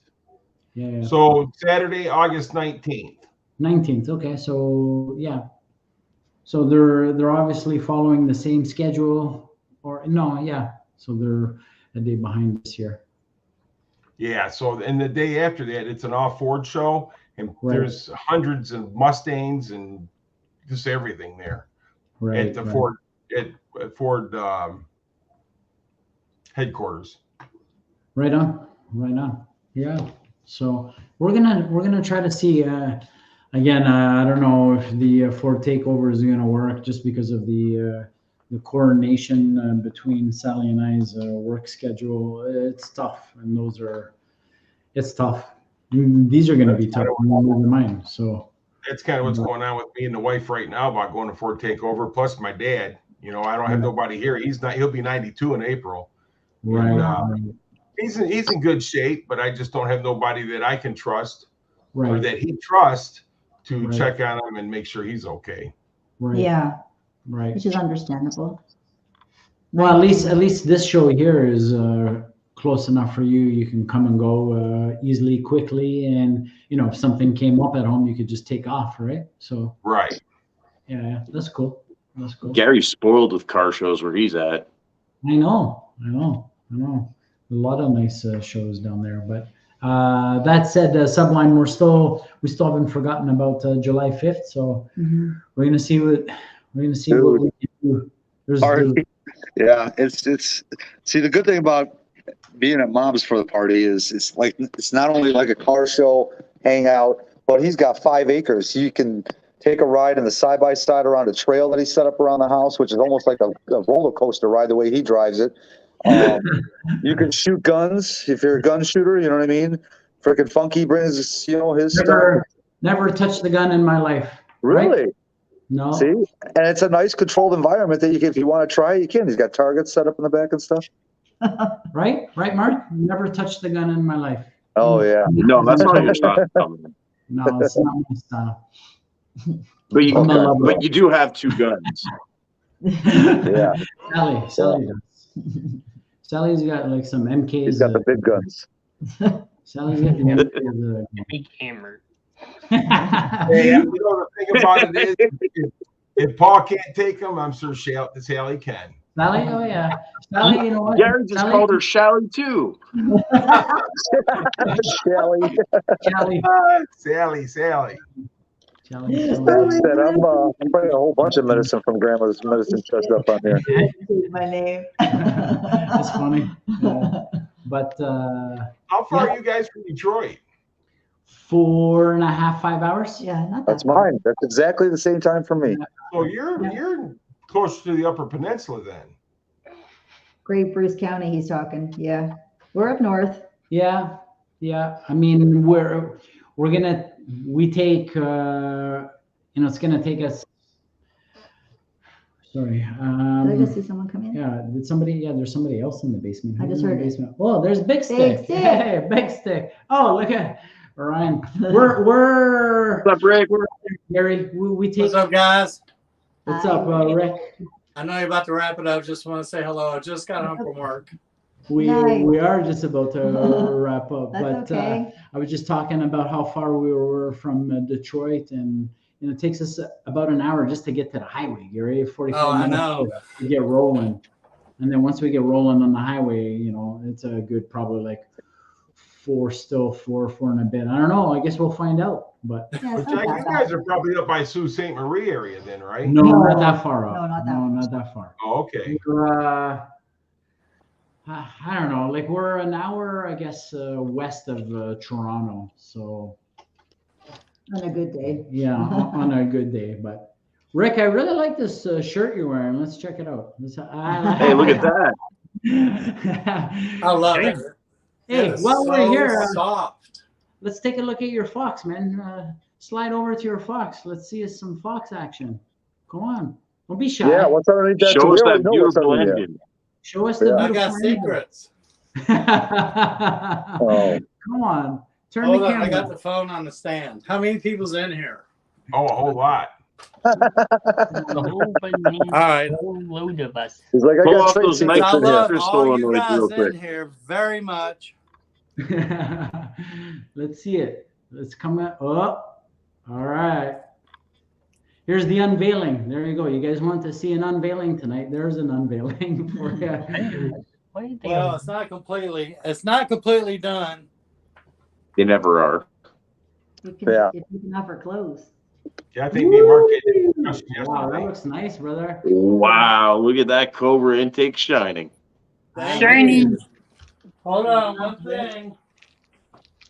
Yeah. So Saturday, August 19th. 19th. Okay, so yeah. So they're obviously following the same schedule, or no? Yeah. So they're a day behind this year. Yeah. So and the day after that, it's an off-Ford show, and Right. there's hundreds of Mustangs and just everything there Right. at the right. Ford headquarters. Right on. Right on. Yeah. So we're gonna try to see. Again, I don't know if the Ford takeover is gonna work just because of the coordination between Sally and I's work schedule. It's tough, and it's tough. These are gonna be tough more than mine. So That's kind of what's going on with me and the wife right now about going to Ford takeover. Plus my dad. You know, I don't have nobody here. He'll be 92 in April. right. And, he's in good shape, but I just don't have nobody that I can trust or right. that he trusts to Right. check on him and make sure he's okay. Right. Yeah, Right. which is understandable. Well, at least this show here is close enough for you. You can come and go easily, quickly, and if something came up at home, you could just take off, right? So Right. yeah, that's cool. That's cool. Gary's spoiled with car shows where he's at. I know. A lot of nice shows down there. But that said, Subline, we still haven't forgotten about July 5th. So we're gonna see what we can do. Party. Yeah, it's see, the good thing about being at Mom's for the party is it's not only like a car show, hang out, but he's got 5 acres. You can take a ride in the side-by-side around a trail that he set up around the house, which is almost like a roller coaster ride the way he drives it. You can shoot guns if you're a gun shooter, you know what I mean? Freaking Funky brings his stuff. Never touched the gun in my life. Really? Right? No. See? And it's a nice controlled environment that if you want to try it, you can. He's got targets set up in the back and stuff. Right, Mark? Never touched the gun in my life. Oh, yeah. No, that's not your style. No, it's not my style. But you do have 2 guns. Yeah. Sally does. Sally's got like some MKs. He's got the big guns. Sally's got the MKs. Big hammer. Yeah, the thing about it is, if Paul can't take him, I'm sure Sally can. Sally, oh yeah. Sally, you know what? Gary just called her Sally too. Sally. Sally. Sally. Said, I'm bringing a whole bunch of medicine from Grandma's medicine chest up on there. My name. That's funny. But How far are you guys from Detroit? 4.5, 5 hours. Yeah, not that That's mine. That's exactly the same time for me. So you're close to the Upper Peninsula then. Great Bruce County, he's talking. Yeah, we're up north. Yeah. I mean, we take it's gonna take us. Sorry. Did I just see someone come in? Yeah, there's somebody else in the basement. I just Who's in heard the it. basement? Oh, there's Big Stick. Big Stick. Hey, Big Stick. Oh, look at Ryan. We're What's up, Rick? Gary. We take. What's up, guys? What's up, Rick? I know you're about to wrap it up. Just want to say hello. I just got home from work. We are just about to wrap up, That's but okay. I was just talking about how far we were from Detroit, and it takes us about an hour just to get to the highway. You're ready, 45 Oh, I minutes know. to get rolling. And then once we get rolling on the highway, it's a good probably like 4 and a bit. I don't know. I guess we'll find out. But Yeah, it's Jack, not you that guys bad. are probably up by Sault Ste. Marie area then, right? no, No. not that far up. No, not that not that far. Oh, okay. We're, I don't know. Like we're an hour, I guess, west of Toronto. So On a good day. yeah, on a good day. But Rick, I really like this shirt you're wearing. Let's check it out. Hey, look at that. I love it. Hey, It is while we're so here, soft. let's take a look at your Fox, man. Slide over to your Fox. Let's see some Fox action. Come on. Don't be shy. Yeah, what's underneath that? Show We us already that know what's beautiful underneath engine. Show us the Yeah. I beautiful got engine. secrets. Oh. Come on. Turn Hold the on, camera. I got the phone on the stand. How many people's in here? Oh, a whole lot. The right. whole load of us. He's like, I Pull got off trade those secrets I in here. love Crystal all and you like guys real quick. in here very much. Let's see it. Let's come up. Oh, all right. Here's the unveiling. There you go. You guys want to see an unveiling tonight? There's an unveiling for you. What did they Well, it's not completely done. They never are. You can, Yeah. if you can offer clothes. Yeah, I think me and Mark had a discussion Wow, that yesterday. looks nice, brother. Wow, look at that Cobra intake shining. Thank Shiny. you. Hold on, one thing.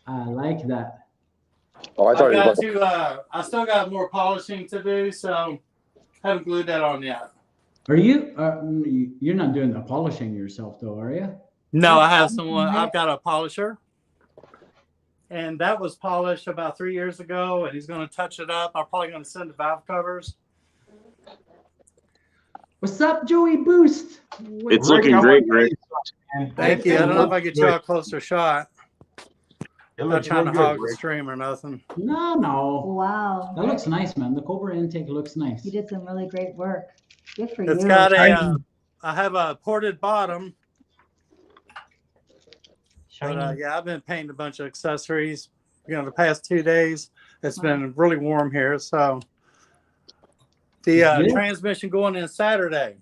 I like that. Oh, I thought I you were got about to. to. I still got more polishing to do, so haven't glued that on yet. Are you? You're not doing the polishing yourself, though, are you? No, I have someone. I've got a polisher, and that was polished about 3 years ago, and he's going to touch it up. I'm probably going to send the valve covers. What's up, Joey Boost? It's Rick, looking I great, want to Rick. and Thank you. I don't know if I get you a closer shot. It Not looks trying real to good, hog the Rick. stream or nothing. No. Wow. That looks nice, man. The Cobra intake looks nice. You did some really great work. Good for you. It's got a. I have a ported bottom. Shiny. But yeah, I've been painting a bunch of accessories. The past 2 days. It's been really warm here, so the Good. transmission going in Saturday.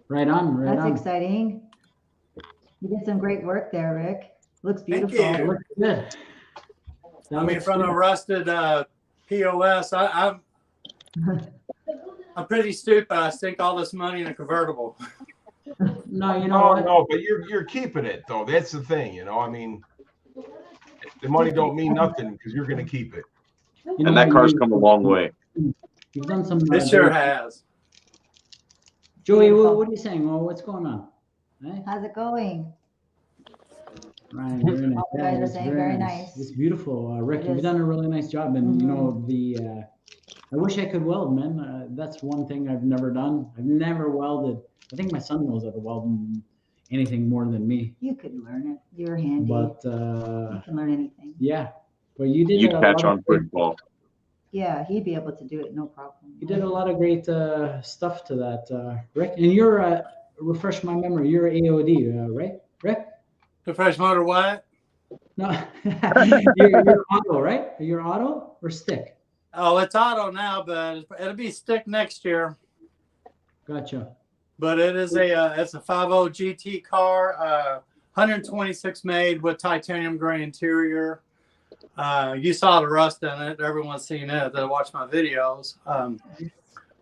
Right on. That's exciting. You did some great work there, Rick. Looks Thank beautiful. It you. looks good. That I mean, looks from a good. rusted POS, I'm pretty stupid. I sink all this money in a convertible. No, you know No, what? no, but you're keeping it though. That's the thing, I mean, the money don't mean nothing because you're going to keep it. You know And that what, car's come a long way. You've done some. It sure has. Joey, what are you saying? Well, what's going on? Eh? How's it going? Ryan, very nice. You guys are it's saying very nice. It's beautiful, Rick. It You've is. done a really nice job, and Mhm. I wish I could weld, man. That's one thing I've never done. I've never welded. I think my son knows how to weld anything more than me. You could learn it. You're handy. But You can learn anything. yeah, but you did You'd a catch lot on of quick, great, Paul. Yeah, he'd be able to do it, no problem. you did a lot of great stuff to that, Rick. And you're refresh my memory. You're AOD, right, Rick? The fresh motor what? No, you're auto, right? You're auto or stick? Oh, it's auto now, but it'll be stick next year. Gotcha. But it is it's a 50 GT car, 126 made with titanium gray interior. You saw the rust in it. Everyone's seen it that watched my videos.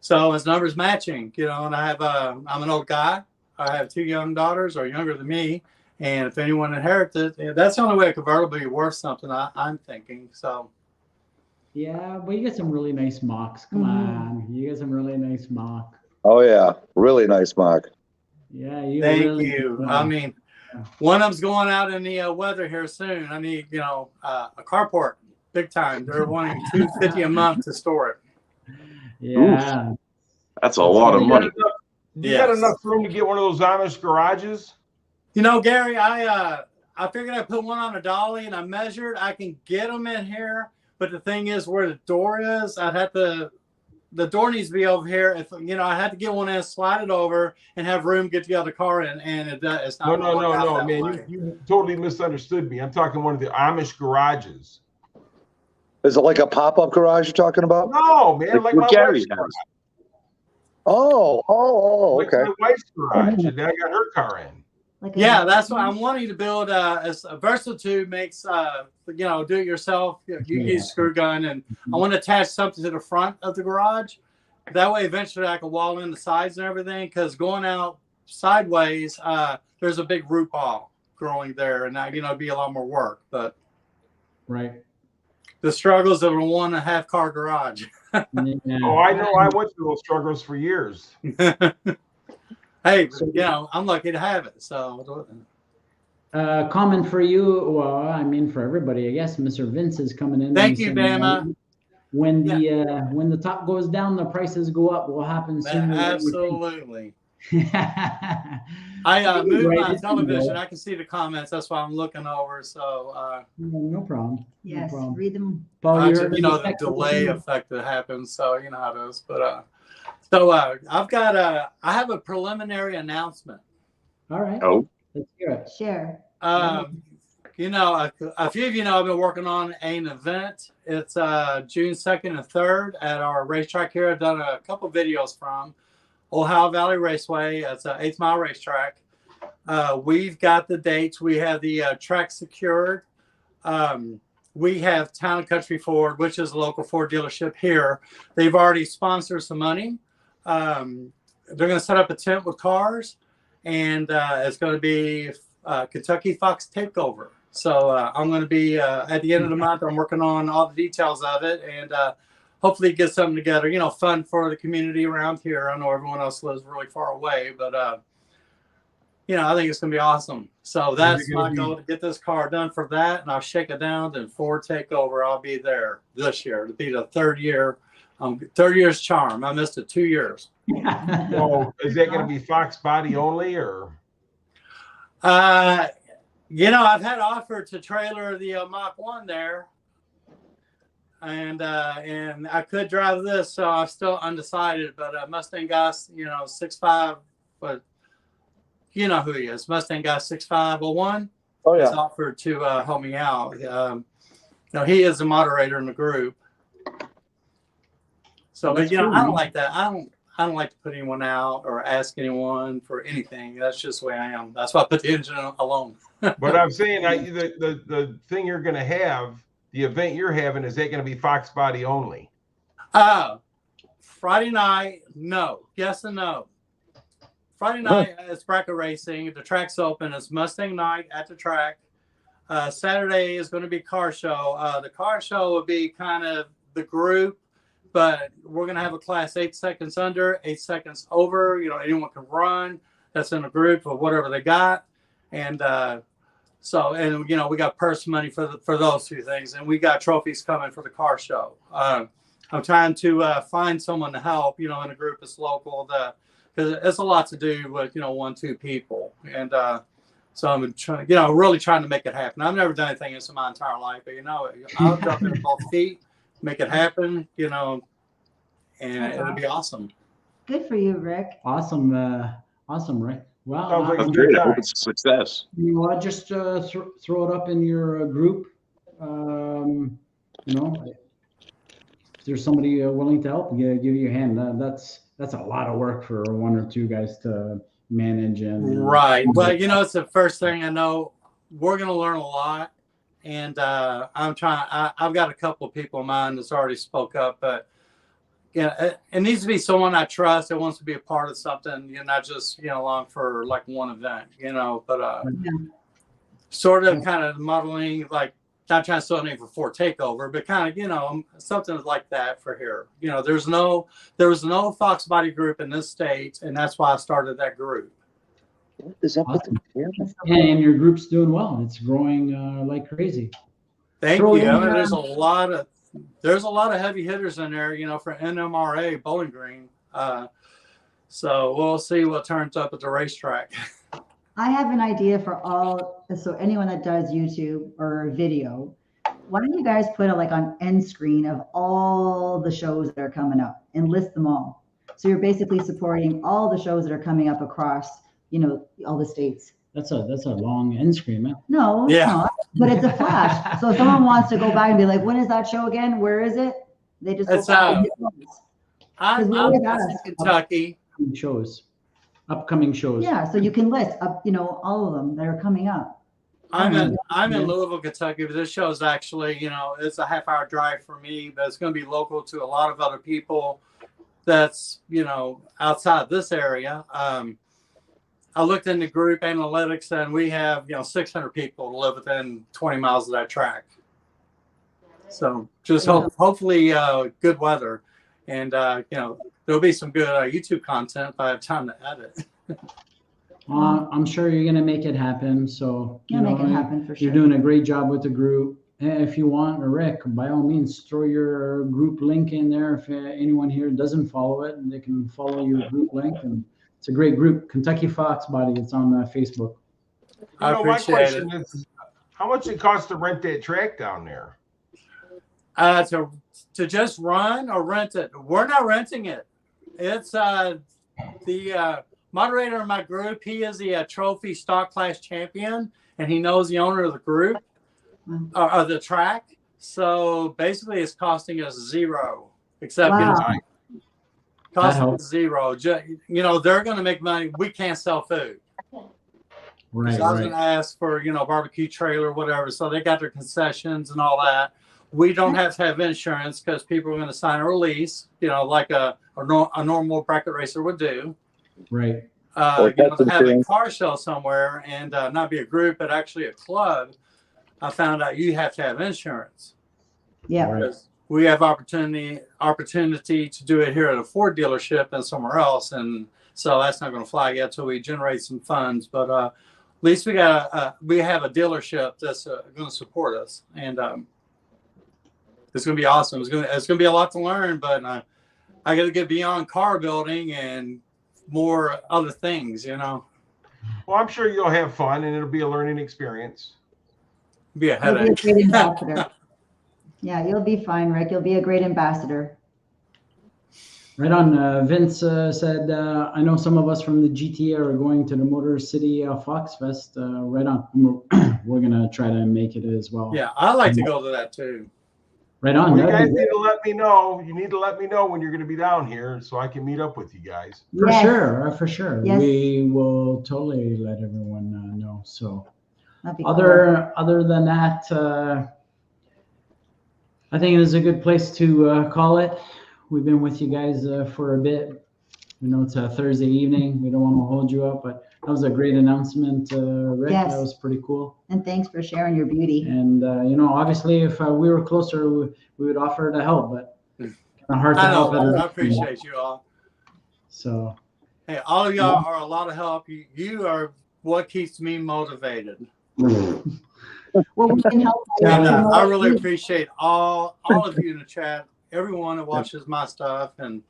So his numbers matching, and I have I'm an old guy. I have 2 young daughters, or younger than me. And if anyone inherits it, that's the only way a convertible will be worth something. I'm thinking so. Yeah, but you get some really nice mocks. Come on, you get some really nice mock. Oh yeah, really nice mock. Yeah, you. Thank really, you. I mean, one of them's going out in the weather here soon. I need, a carport, big time. They're wanting $250 a month to store it. Yeah. That's a lot of money. You got enough room to get one of those Amish garages? Gary, I figured I'd put one on a dolly, and I measured. I can get them in here, but the thing is, where the door is, the door needs to be over here. If I had to get one in, slide it over, and have room to get the other car in, and it's not. No, man, you totally misunderstood me. I'm talking one of the Amish garages. Is it like a pop-up garage you're talking about? No, man, like my What Gary's wife's has. like Okay. my wife's garage, and then I got her car in. Like a- Yeah, that's what I'm wanting to build. As a Versatube makes, do it yourself. You use a screw gun, and I want to attach something to the front of the garage. That way, eventually, I can wall in the sides and everything. Because going out sideways, there's a big root ball growing there, and it'd be a lot more work. But Right. the struggles of a 1.5 car garage. Yeah. Oh, I know. I went through those struggles for years. Hey, I'm lucky to have it. So. Comment for you. Well, I mean, for everybody, I guess. Mr. Vince is coming in. Thank and you, saying, Bama. when the top goes down, the prices go up. Will happen soon. Absolutely. I I moved my television. I can see the comments. That's why I'm looking over. So, no problem. Yes, No problem. read them. Paul, you heard the delay effect that happens. So you know how it is. But I have a preliminary announcement. All right. Oh, Let's hear it. Share. A few of you know I've been working on an event. It's June 2nd and 3rd at our racetrack here. I've done a couple videos from Ohio Valley Raceway. It's an 8th mile racetrack. We've got the dates. We have the track secured. We have Town and Country Ford, which is a local Ford dealership here. They've already sponsored some money. They're going to set up a tent with cars, and it's going to be Kentucky Fox Takeover. So I'm going to be at the end of the month. I'm working on all the details of it, and hopefully get something together. Fun for the community around here. I know everyone else lives really far away, but I think it's going to be awesome. So that's my goal, to get this car done for that, and I'll shake it down. Then Ford Takeover, I'll be there this year. It'll be the third year. Third year's charm. I missed it 2 years. So is that going to be Foxbody only, or? I've had offer to trailer the Mach 1 there, and I could drive this, so I'm still undecided. But Mustang Gus, 6'5", but you know who he is. Mustang Gus 6'5", Oh has yeah. offered to help me out. He is the moderator in the group. So, but That's cool, I don't man. like that. I don't like to put anyone out or ask anyone for anything. That's just the way I am. That's why I put the engine alone. But I'm saying the thing you're going to have, the event you're having, is that going to be Foxbody only? Friday night, no. Yes and no. Friday night, it's bracket racing. The track's open. It's Mustang night at the track. Saturday is going to be car show. The car show will be kind of the group, but we're going to have a class 8 seconds under, 8 seconds over. Anyone can run. That's in a group of whatever they got. And we got purse money for those two things. And we got trophies coming for the car show. I'm trying to find someone to help, in a group that's local, because it's a lot to do with, 1-2 people. And so I'm trying, really trying to make it happen. I've never done anything this in my entire life, but, I'll jump in both feet, make it happen, and it'll be awesome. Good for you, Rick. Awesome, Rick. Wow, Sounds like that's a great. good I hope time. it's a success. you want to just throw it up in your group. If there's somebody willing to help, give you a hand. That's a lot of work for 1 or 2 guys to manage. And Right. Well, it's the first thing. I know we're going to learn a lot, and I'm trying. I've got a couple of people in mind that's already spoke up, but it needs to be someone I trust that wants to be a part of something. Not just along for like one event. But sort of kind of modeling, like not trying to sell anything for Ford Takeover, but kind of something like that for here. There was no Foxbody group in this state, and that's why I started that group. What is up with the camera? and your group's doing well. It's growing like crazy. Thank Throw you. in, I mean, there's a lot of heavy hitters in there, for NMRA Bowling Green. So we'll see what turns up at the racetrack. I have an idea for so anyone that does YouTube or video, why don't you guys put it like on end screen of all the shows that are coming up and list them all? So you're basically supporting all the shows that are coming up across, all the states. That's a long end screen, man. No, it's Yeah. not. But it's a flash. So if someone wants to go back and be like, when is that show again? Where is it? They just go It's, back and hit those. I'm we always in ask. Kentucky. Upcoming shows. Yeah, so you can list up, all of them that are coming up. I'm in Yeah. Louisville, Kentucky. But this show is actually, it's a half-hour drive for me, but it's going to be local to a lot of other people. That's outside this area. I looked into group analytics, and we have 600 people who live within 20 miles of that track. So just hopefully good weather, and there'll be some good YouTube content if I have time to edit. I'm sure you're gonna make it happen. So Make it happen for sure. You're doing a great job with the group. And if you want, Rick, by all means, throw your group link in there. If anyone here doesn't follow it, and they can follow your group link, and it's a great group, Kentucky Foxbody. It's on Facebook. I my appreciate question it. is, how much it costs to rent that track down there? To just run or rent it. We're not renting it. It's the moderator of my group. He is the trophy stock class champion, and he knows the owner of the group or the track. So basically, it's costing us zero, except costing us zero. They're going to make money. We can't sell food. Right. I was going to ask for barbecue trailer, whatever. So they got their concessions and all that. We don't have to have insurance because people are going to sign a release, like a normal bracket racer would do. Right. To have a car show somewhere and not be a group, but actually a club. I found out you have to have insurance. Yeah. Right. We have opportunity to do it here at a Ford dealership and somewhere else, and so that's not going to fly yet until we generate some funds. But at least we have a dealership that's going to support us, and it's going to be awesome. It's going to be a lot to learn, but I got to get beyond car building and more other things. Well, I'm sure you'll have fun, and it'll be a learning experience. Be a You'll be a headache. great ambassador. Yeah, you'll be fine, Rick. You'll be a great ambassador. Right on. Vince said, I know some of us from the GTA are going to the Motor City Fox Fest. Right on. We're going to try to make it as well. Yeah, I like to go to that too. Right on. Well, you guys need to let me know. You need to let me know when you're going to be down here so I can meet up with you guys. For sure. For sure. Yes. We will totally let everyone know. So That'd be other than that, I think it is a good place to call it. We've been with you guys for a bit. We know it's a Thursday evening. We don't want to hold you up, but that was a great announcement, Rick. Yes. That was pretty cool. And thanks for sharing your beauty. And obviously, if we were closer, we would offer to help, but kind of hard to help. I appreciate you all. So, hey, all of y'all are a lot of help. You are what keeps me motivated. Well, we can help. And I really appreciate all of you in the chat, everyone that watches my stuff, and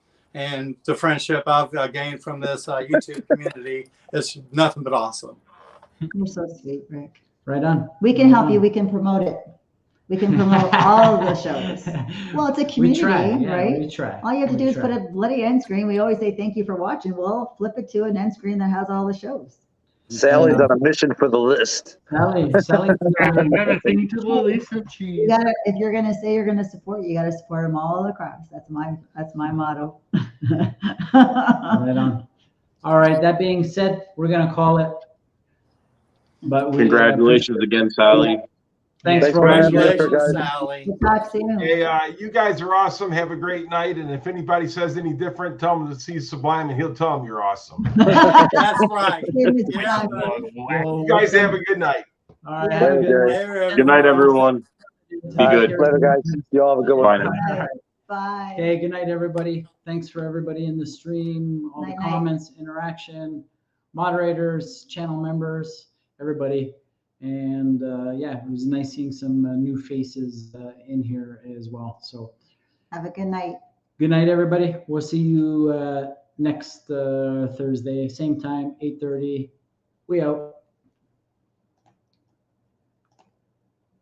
the friendship I've gained from this YouTube community. It's nothing but awesome. You're so sweet, Rick. right on. We can help you. We can promote it. We can promote all of the shows. Well, it's a community, right? We try. All you have to do is put a bloody end screen. We always say thank you for watching. We'll flip it to an end screen that has all the shows. Sally's on a mission for the list. Sally. Another thing to release some cheese. You gotta, if you're gonna say you're gonna support, you gotta support them all across. That's my motto. Right on. All right. That being said, we're gonna call it. But Congratulations again, Sally. Thanks for Congratulations, Sally. We'll talk soon. Hey, you guys are awesome. Have a great night. And if anybody says any different, tell them to see Sublime, and he'll tell them you're awesome. That's right. Yeah. You guys have a good night. All right. Have a good night. Good night, everyone. Be good. Later, guys. You all have a good Bye one. now. Bye. Okay, good night, everybody. Thanks for everybody in the stream, all the Night, night. comments, interaction, moderators, channel members, everybody. And yeah, it was nice seeing some new faces in here as well. So Have a good night. good night, everybody. We'll see you next Thursday, same time, 8:30. We out.